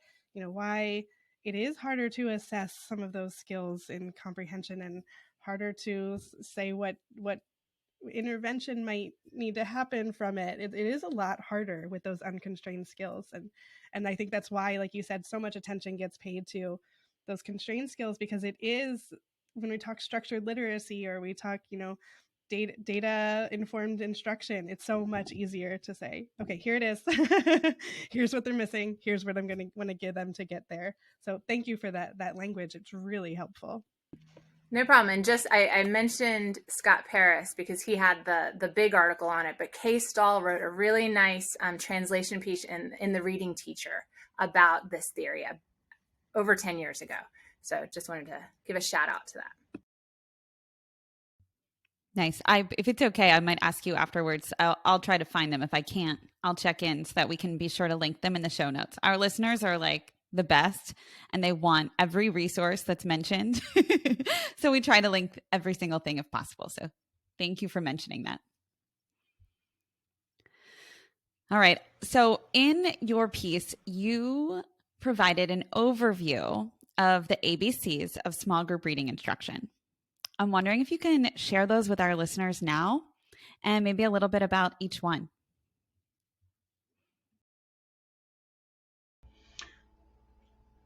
it is harder to assess some of those skills in comprehension, and harder to say what intervention might need to happen from it. It is a lot harder with those unconstrained skills. And I think that's why, like you said, so much attention gets paid to those constrained skills, because it is, when we talk structured literacy, or we talk, data informed instruction, it's so much easier to say, okay, here it is. Here's what they're missing. Here's what I'm going to want to give them to get there. So thank you for that language. It's really helpful. No problem. And just, I mentioned Scott Paris because he had the big article on it, but Kay Stahl wrote a really nice translation piece in the Reading Teacher about this theory over 10 years ago. So just wanted to give a shout out to that. Nice. If it's okay, I might ask you afterwards. I'll try to find them. If I can't, I'll check in so that we can be sure to link them in the show notes. Our listeners are like the best, and they want every resource that's mentioned. So we try to link every single thing if possible. So thank you for mentioning that. All right. So in your piece, you provided an overview of the ABCs of small group reading instruction. I'm wondering if you can share those with our listeners now and maybe a little bit about each one.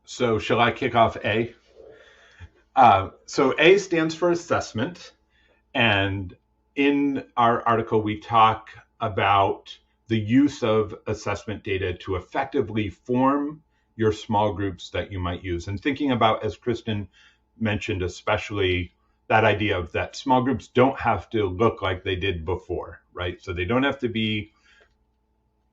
So shall I kick off A? So A stands for assessment. And in our article, we talk about the use of assessment data to effectively form your small groups that you might use. And thinking about, as Kristen mentioned, especially that idea of that small groups don't have to look like they did before, right? So they don't have to be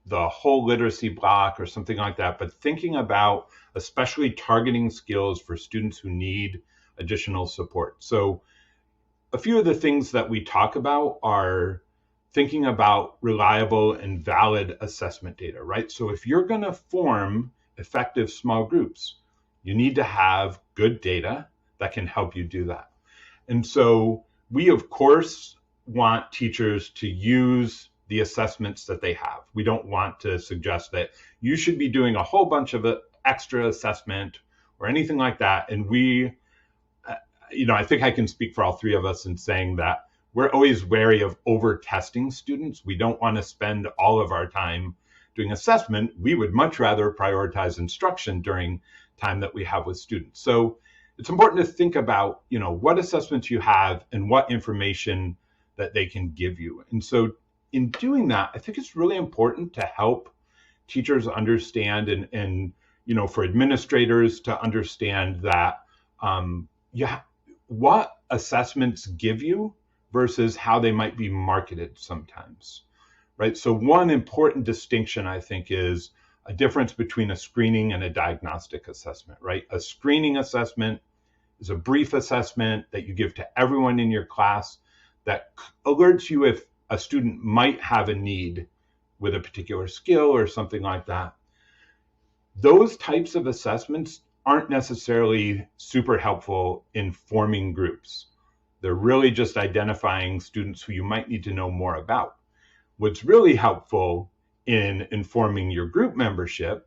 the whole literacy block or something like that, but thinking about especially targeting skills for students who need additional support. So a few of the things that we talk about are thinking about reliable and valid assessment data, right? So if you're going to form effective small groups, you need to have good data that can help you do that. And so we, of course, want teachers to use the assessments that they have. We don't want to suggest that you should be doing a whole bunch of extra assessment or anything like that. And we, I think I can speak for all three of us in saying that we're always wary of over testing students. We don't want to spend all of our time doing assessment. We would much rather prioritize instruction during time that we have with students. So it's important to think about, what assessments you have and what information that they can give you. And so in doing that, I think it's really important to help teachers understand and for administrators to understand that, what assessments give you versus how they might be marketed sometimes, right? So one important distinction, I think, is a difference between a screening and a diagnostic assessment, right? A screening assessment is a brief assessment that you give to everyone in your class that alerts you if a student might have a need with a particular skill or something like that. Those types of assessments aren't necessarily super helpful in forming groups. They're really just identifying students who you might need to know more about. What's really helpful in informing your group membership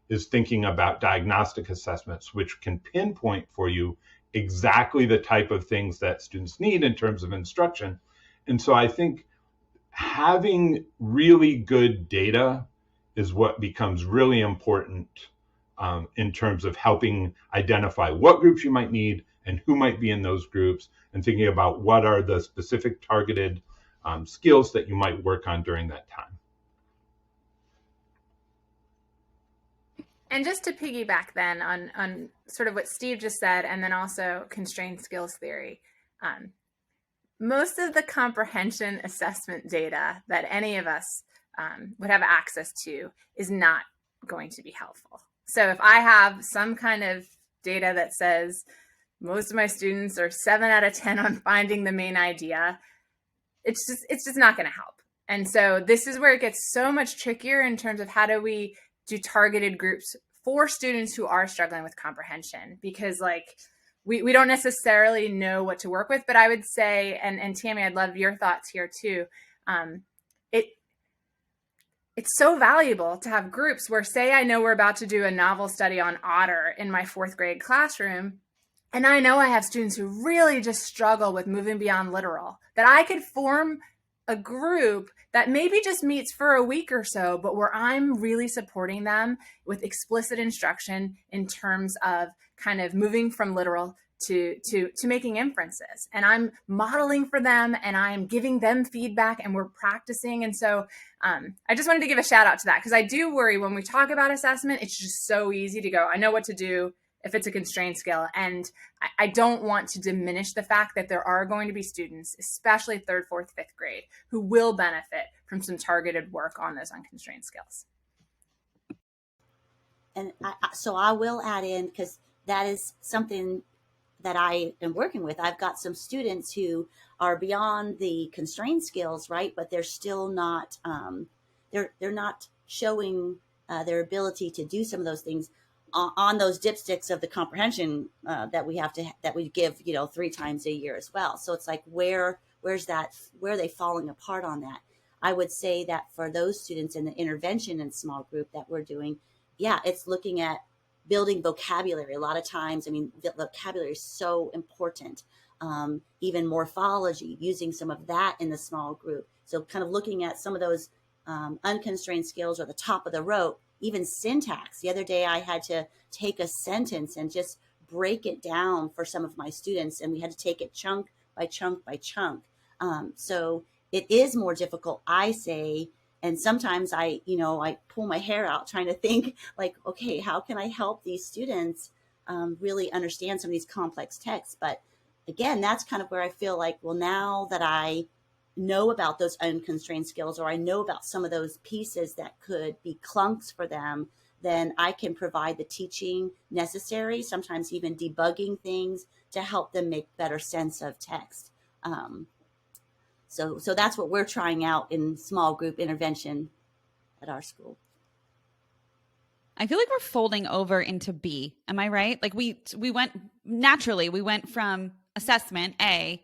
is thinking about diagnostic assessments, which can pinpoint for you exactly the type of things that students need in terms of instruction. And so I think having really good data is what becomes really important in terms of helping identify what groups you might need and who might be in those groups, and thinking about what are the specific targeted skills that you might work on during that time. And just to piggyback then on sort of what Steve just said, and then also constrained skills theory, most of the comprehension assessment data that any of us would have access to is not going to be helpful. So if I have some kind of data that says most of my students are 7 out of 10 on finding the main idea, it's just not going to help. And so this is where it gets so much trickier in terms of how do we do targeted groups for students who are struggling with comprehension, because we don't necessarily know what to work with. But I would say, and Tammy, I'd love your thoughts here too. It's so valuable to have groups where, say, I know we're about to do a novel study on otter in my 4th grade classroom, and I know I have students who really just struggle with moving beyond literal, that I could form a group that maybe just meets for a week or so, but where I'm really supporting them with explicit instruction in terms of kind of moving from literal to making inferences. And I'm modeling for them and I'm giving them feedback and we're practicing. And so I just wanted to give a shout out to that, because I do worry when we talk about assessment, it's just so easy to go, I know what to do if it's a constrained skill. And I don't want to diminish the fact that there are going to be students, especially 3rd, 4th, 5th grade, who will benefit from some targeted work on those unconstrained skills. And so I will add in, because that is something that I am working with. I've got some students who are beyond the constrained skills, right? But they're still not, they're not showing their ability to do some of those things on those dipsticks of the comprehension that we give 3 times a year as well. So it's like, where's that? Where are they falling apart on that? I would say that for those students in the intervention and small group that we're doing, yeah, it's looking at building vocabulary. A lot of times, I mean, the vocabulary is so important. Even morphology, using some of that in the small group. So kind of looking at some of those unconstrained skills or the top of the rope, even syntax. The other day I had to take a sentence and just break it down for some of my students, and we had to take it chunk by chunk by chunk. So it is more difficult, I say, and sometimes I pull my hair out trying to think like, okay, how can I help these students really understand some of these complex texts? But again, that's kind of where I feel like, well, now that I know about those unconstrained skills, or I know about some of those pieces that could be clunks for them, then I can provide the teaching necessary, sometimes even debugging things to help them make better sense of text. So that's what we're trying out in small group intervention at our school. I feel like we're folding over into B. Am I right? Like we went from assessment A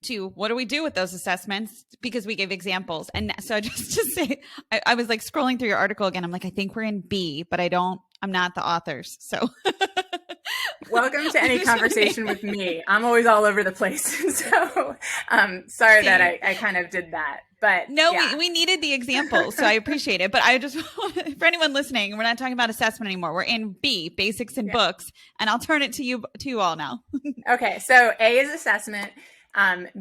to what do we do with those assessments, because we gave examples. And so just to say, I was like scrolling through your article again. I'm like, I think we're in B, but I'm not the authors. So welcome to any conversation with me. I'm always all over the place. So sorry that I kind of did that. But no, yeah. we needed the examples, so I appreciate it. But I just, for anyone listening, we're not talking about assessment anymore. We're in B, basics in books, and I'll turn it to you all now. Okay, so A is assessment.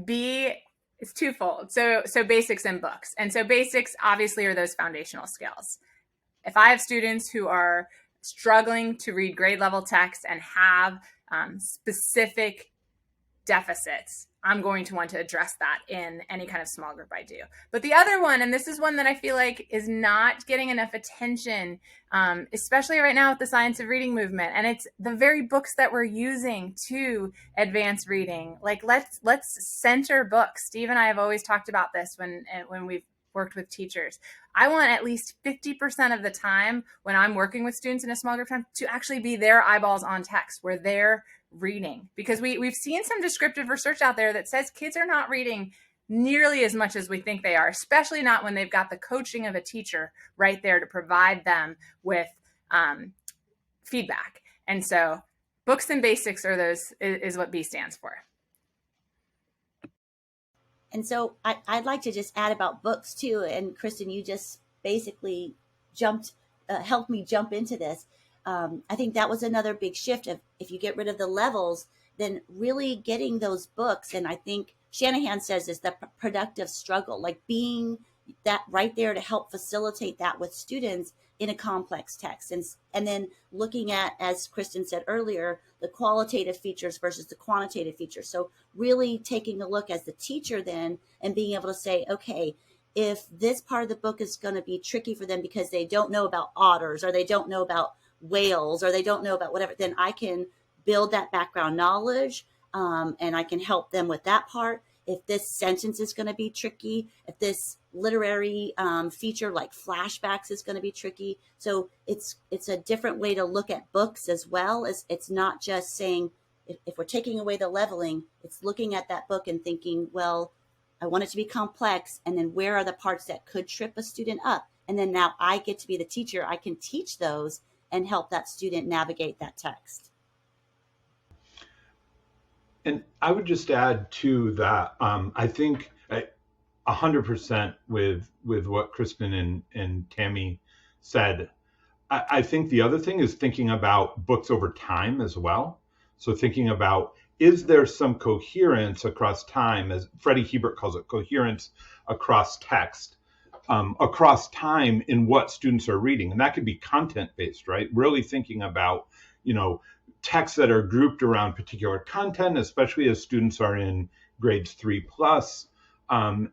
B is twofold. So basics in books. And so basics obviously are those foundational skills. If I have students who are struggling to read grade level text and have specific deficits, I'm going to want to address that in any kind of small group I do. But the other one, and this is one that I feel like is not getting enough attention, especially right now with the science of reading movement, and it's the very books that we're using to advance reading. Like let's center books. Steve and I have always talked about this when we've worked with teachers. I want at least 50% of the time when I'm working with students in a small group time to actually be their eyeballs on text, where they're reading, because we've seen some descriptive research out there that says kids are not reading nearly as much as we think they are, especially not when they've got the coaching of a teacher right there to provide them with feedback. And so books and basics is what B stands for. And so I'd like to just add about books too. And Kristen, you just basically helped me jump into this. I think that was another big shift of, if you get rid of the levels, then really getting those books. And I think Shanahan says is the productive struggle, like being that right there to help facilitate that with students in a complex text. And then looking at, as Kristen said earlier, the qualitative features versus the quantitative features. So really taking a look as the teacher then and being able to say, okay, if this part of the book is going to be tricky for them because they don't know about otters, or they don't know about whales, or they don't know about whatever, then I can build that background knowledge, and I can help them with that part. If this sentence is going to be tricky, if this literary feature like flashbacks is going to be tricky. So it's a different way to look at books as well. As it's not just saying, if we're taking away the leveling, it's looking at that book and thinking, well, I want it to be complex, and then where are the parts that could trip a student up? And then now I get to be the teacher. I can teach those and help that student navigate that text. And I would just add to that, I think 100% with what Crispin and Tammy said. I think the other thing is thinking about books over time as well. So thinking about, is there some coherence across time, as Freddie Hebert calls it, coherence across text, across time in what students are reading. And that could be content-based, right? Really thinking about, texts that are grouped around particular content, especially as students are in grades 3+.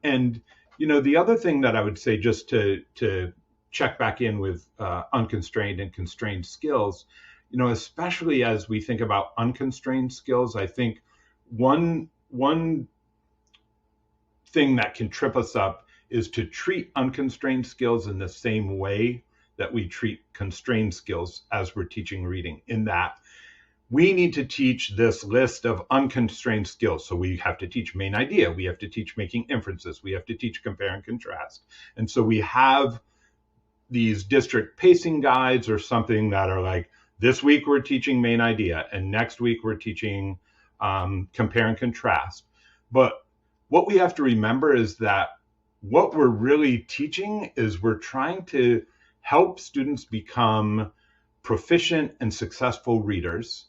And, the other thing that I would say, just to check back in with unconstrained and constrained skills, especially as we think about unconstrained skills, I think one thing that can trip us up is to treat unconstrained skills in the same way that we treat constrained skills as we're teaching reading, in that we need to teach this list of unconstrained skills. So we have to teach main idea. We have to teach making inferences. We have to teach compare and contrast. And so we have these district pacing guides or something that are like, this week we're teaching main idea and next week we're teaching compare and contrast. But what we have to remember is that what we're really teaching is we're trying to help students become proficient and successful readers.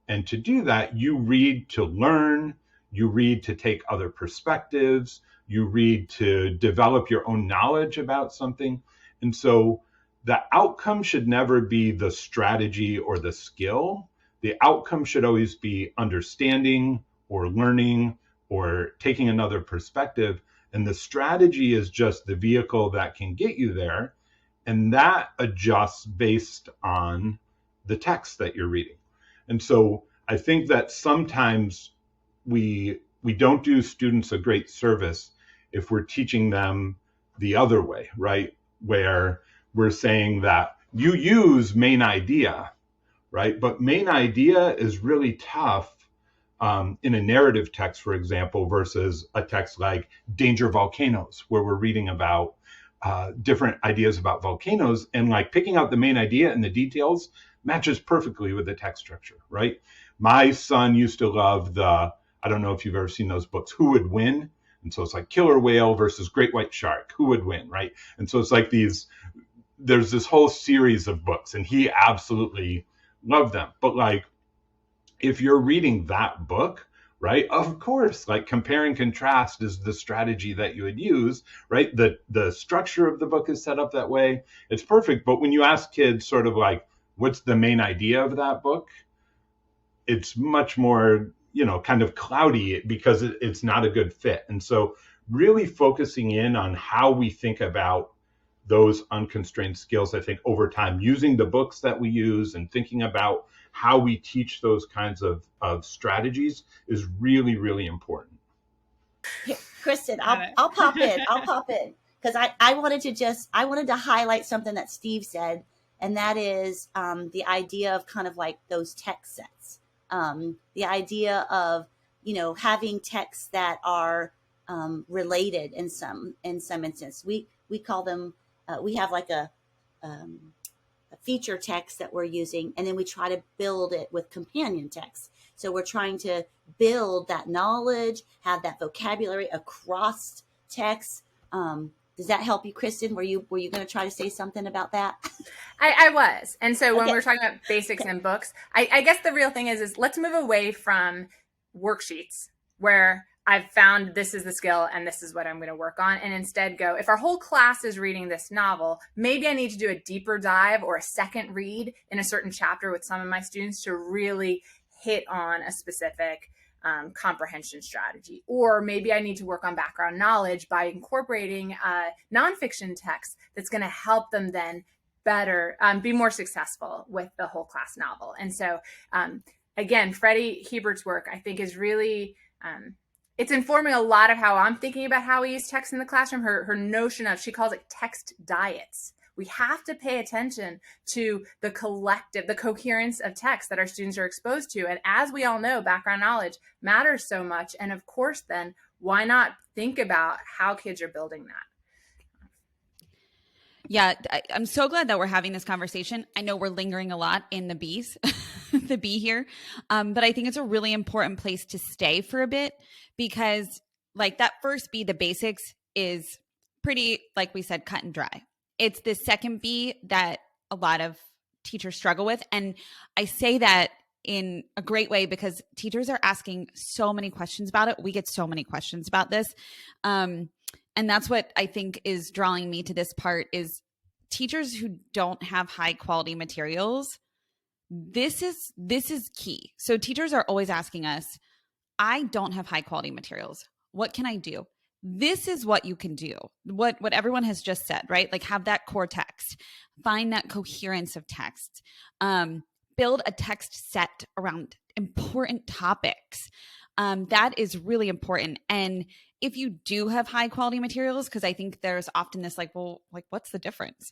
And to do that, you read to learn, you read to take other perspectives, you read to develop your own knowledge about something. And so the outcome should never be the strategy or the skill. The outcome should always be understanding or learning or taking another perspective. And the strategy is just the vehicle that can get you there. And that adjusts based on the text that you're reading. And so I think that sometimes we don't do students a great service if we're teaching them the other way, right? Where we're saying that you use main idea, right? But main idea is really tough in a narrative text, for example, versus a text like Danger Volcanoes, where we're reading about different ideas about volcanoes, and like picking out the main idea and the details matches perfectly with the text structure, right? My son used to love I don't know if you've ever seen those books, Who Would Win? And so it's like killer whale versus great white shark, who would win, right? And so it's like there's this whole series of books, and he absolutely loved them. But like, if you're reading that book, right, of course, like compare and contrast is the strategy that you would use, right? The structure of the book is set up that way. It's perfect. But when you ask kids sort of like, what's the main idea of that book? It's much more, kind of cloudy because it's not a good fit. And so really focusing in on how we think about those unconstrained skills, I think over time, using the books that we use and thinking about how we teach those kinds of strategies is really, really important. Here, Kristen, I'll pop in because I wanted to highlight something that Steve said, and that is the idea of kind of like those text sets, the idea of having texts that are related in some instance. We call them we have like a feature text that we're using, and then we try to build it with companion text. So we're trying to build that knowledge, have that vocabulary across text. Does that help you, Kristen? Were you going to try to say something about that? I was. And so when we're talking about basics in books, I guess the real thing is let's move away from worksheets where I've found this is the skill and this is what I'm going to work on, and instead go, if our whole class is reading this novel, maybe I need to do a deeper dive or a second read in a certain chapter with some of my students to really hit on a specific comprehension strategy. Or maybe I need to work on background knowledge by incorporating nonfiction text that's going to help them then better be more successful with the whole class novel. And so again, Freddie Hebert's work, I think, is really it's informing a lot of how I'm thinking about how we use text in the classroom. Her notion of, she calls it text diets. We have to pay attention to the collective, the coherence of text that our students are exposed to. And as we all know, background knowledge matters so much. And of course, then why not think about how kids are building that? Yeah, I'm so glad that we're having this conversation. I know we're lingering a lot in the B's, the B here, but I think it's a really important place to stay for a bit, because like that first B, the basics, is pretty, like we said, cut and dry. It's the second B that a lot of teachers struggle with. And I say that in a great way because teachers are asking so many questions about it. We get so many questions about this. And that's what I think is drawing me to this part is teachers who don't have high quality materials. This is key. So teachers are always asking us, I don't have high quality materials. What can I do? This is what you can do. What everyone has just said, right? Like have that core text, find that coherence of text, build a text set around important topics. That is really important. And if you do have high quality materials, because I think there's often this like, well, like what's the difference?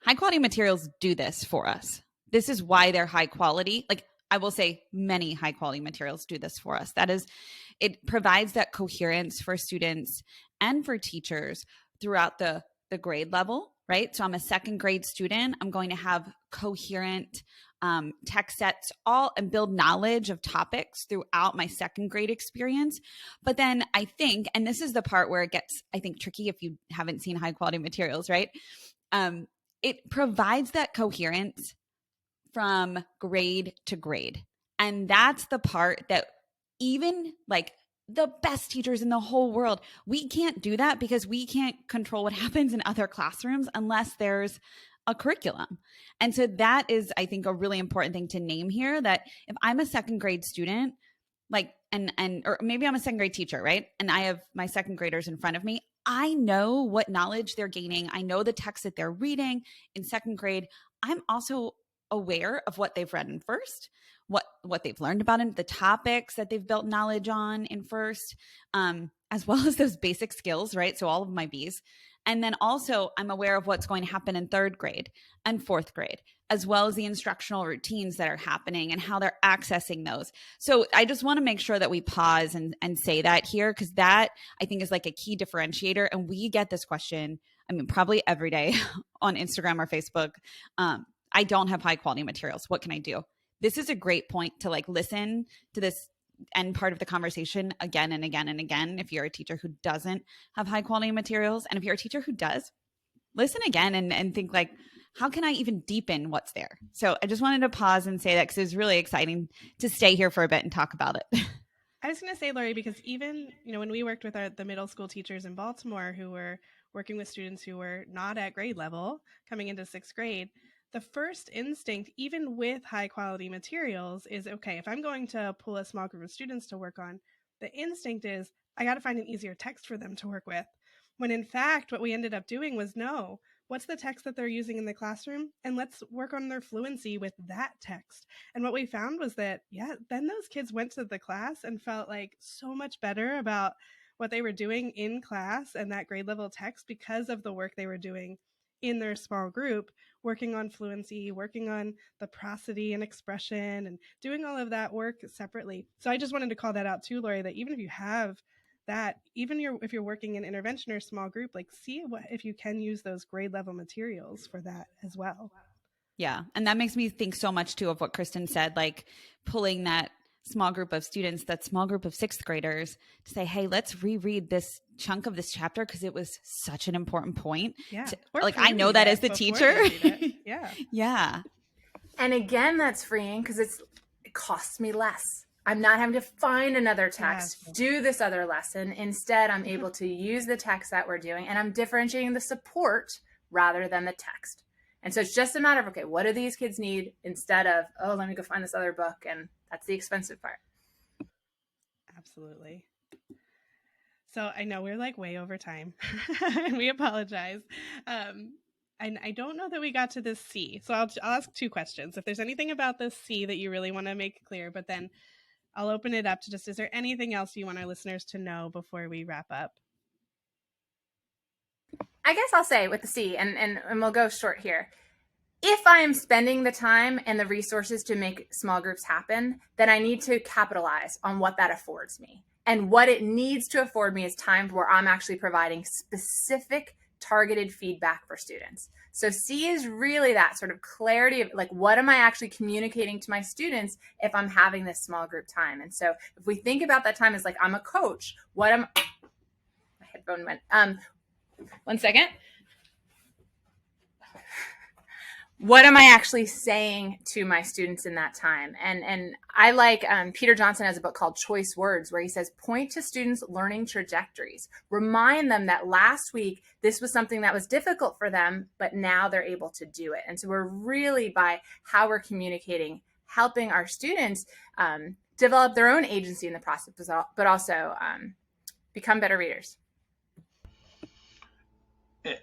High quality materials do this for us. This is why they're high quality. Like I will say many high quality materials do this for us. It provides that coherence for students and for teachers throughout the grade level, right? So I'm a second grade student. I'm going to have coherent text sets and build knowledge of topics throughout my second grade experience. But then I think, and this is the part where it gets, I think, tricky if you haven't seen high quality materials, right? It provides that coherence from grade to grade. And that's the part that even like the best teachers in the whole world, we can't do that because we can't control what happens in other classrooms unless there's a curriculum. And so that is, I think, a really important thing to name here, that if I'm a second grade student, like, or maybe I'm a second grade teacher, right? And I have my second graders in front of me. I know what knowledge they're gaining. I know the text that they're reading in second grade. I'm also aware of what they've read in first, what they've learned about in the topics that they've built knowledge on in first, as well as those basic skills, right? So all of my B's. And then also I'm aware of what's going to happen in third grade and fourth grade, as well as the instructional routines that are happening and how they're accessing those. So I just want to make sure that we pause and say that here, because that I think is like a key differentiator. And we get this question, I mean, probably every day on Instagram or Facebook. I don't have high quality materials. What can I do? This is a great point to like listen to this end part of the conversation again and again and again. If you're a teacher who doesn't have high quality materials, and if you're a teacher who does, listen again and think like, how can I even deepen what's there? So I just wanted to pause and say that because it was really exciting to stay here for a bit and talk about it. I was going to say, Lori, because even, when we worked with the middle school teachers in Baltimore who were working with students who were not at grade level coming into sixth grade, the first instinct, even with high quality materials, is, okay, if I'm going to pull a small group of students to work on, the instinct is I got to find an easier text for them to work with. When in fact, what we ended up doing was, no, what's the text that they're using in the classroom? And let's work on their fluency with that text. And what we found was that, then those kids went to the class and felt like so much better about what they were doing in class and that grade level text because of the work they were doing in their small group, working on fluency, working on the prosody and expression, and doing all of that work separately. So I just wanted to call that out too, Lori, that even if you have that, even if you're working in intervention or small group, like see if you can use those grade level materials for that as well. Yeah. And that makes me think so much too of what Kristen said, like pulling that small group of students, that small group of sixth graders, to say, hey, let's reread this chunk of this chapter because it was such an important point. Yeah. Like I know that as the teacher. Yeah. Yeah. And again, that's freeing because it costs me less. I'm not having to find another text, do this other lesson. Instead, I'm able to use the text that we're doing, and I'm differentiating the support rather than the text. And so it's just a matter of, okay, what do these kids need, instead of, oh, let me go find this other book. And that's the expensive part. Absolutely. So I know we're like way over time and we apologize. And I don't know that we got to this C. So I'll ask two questions. If there's anything about this C that you really want to make clear, but then I'll open it up to just, is there anything else you want our listeners to know before we wrap up? I guess I'll say with the C, and we'll go short here. If I am spending the time and the resources to make small groups happen, then I need to capitalize on what that affords me. And what it needs to afford me is time where I'm actually providing specific targeted feedback for students. So C is really that sort of clarity of like, what am I actually communicating to my students if I'm having this small group time? And so if we think about that time as like, I'm a coach, my headphone went, one second. What am I actually saying to my students in that time? And I like Peter Johnson has a book called Choice Words, where he says, point to students' learning trajectories. Remind them that last week, this was something that was difficult for them, but now they're able to do it. And so we're really, by how we're communicating, helping our students develop their own agency in the process, but also become better readers.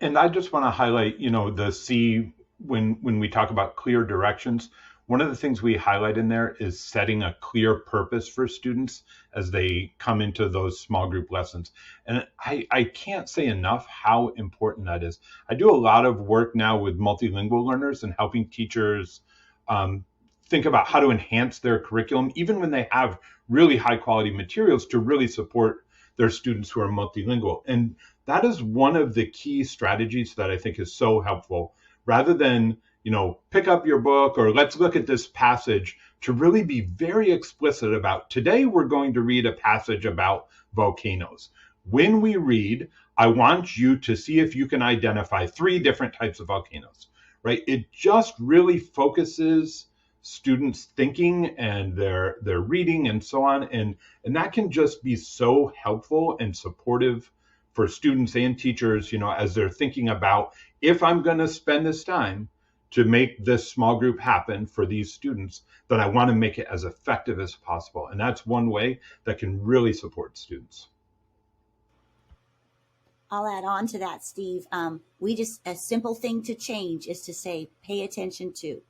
And I just want to highlight, the C, when we talk about clear directions, one of the things we highlight in there is setting a clear purpose for students as they come into those small group lessons. And I can't say enough how important that is. I do a lot of work now with multilingual learners and helping teachers think about how to enhance their curriculum, even when they have really high quality materials to really support their students who are multilingual. And that is one of the key strategies that I think is so helpful. Rather than, pick up your book or let's look at this passage, to really be very explicit about, today we're going to read a passage about volcanoes. When we read, I want you to see if you can identify 3 different types of volcanoes, right? It just really focuses students' thinking and their reading and so on. And that can just be so helpful and supportive for students and teachers, as they're thinking about, if I'm going to spend this time to make this small group happen for these students, then I want to make it as effective as possible. And that's one way that can really support students. I'll add on to that, Steve. A simple thing to change is to say, pay attention to.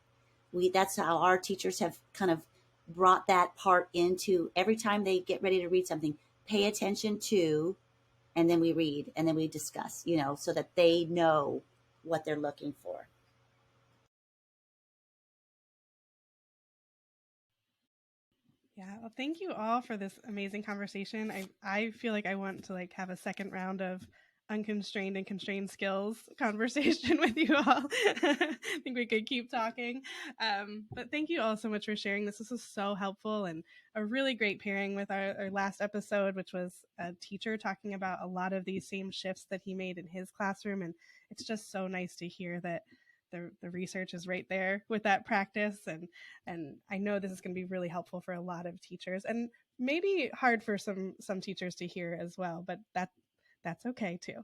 That's how our teachers have kind of brought that part into every time they get ready to read something, pay attention to, and then we read and then we discuss, so that they know what they're looking for. Yeah, well, thank you all for this amazing conversation. I feel like I want to have a second round of unconstrained and constrained skills conversation with you all. I think we could keep talking. But thank you all so much for sharing this. This was so helpful and a really great pairing with our last episode, which was a teacher talking about a lot of these same shifts that he made in his classroom. And it's just so nice to hear that the research is right there with that practice. And I know this is going to be really helpful for a lot of teachers and maybe hard for some teachers to hear as well, but that's okay too.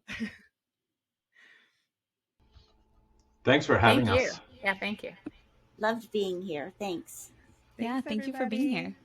Thanks for having us. Yeah, thank you. Loved being here. Thanks. Yeah, thank you for being here.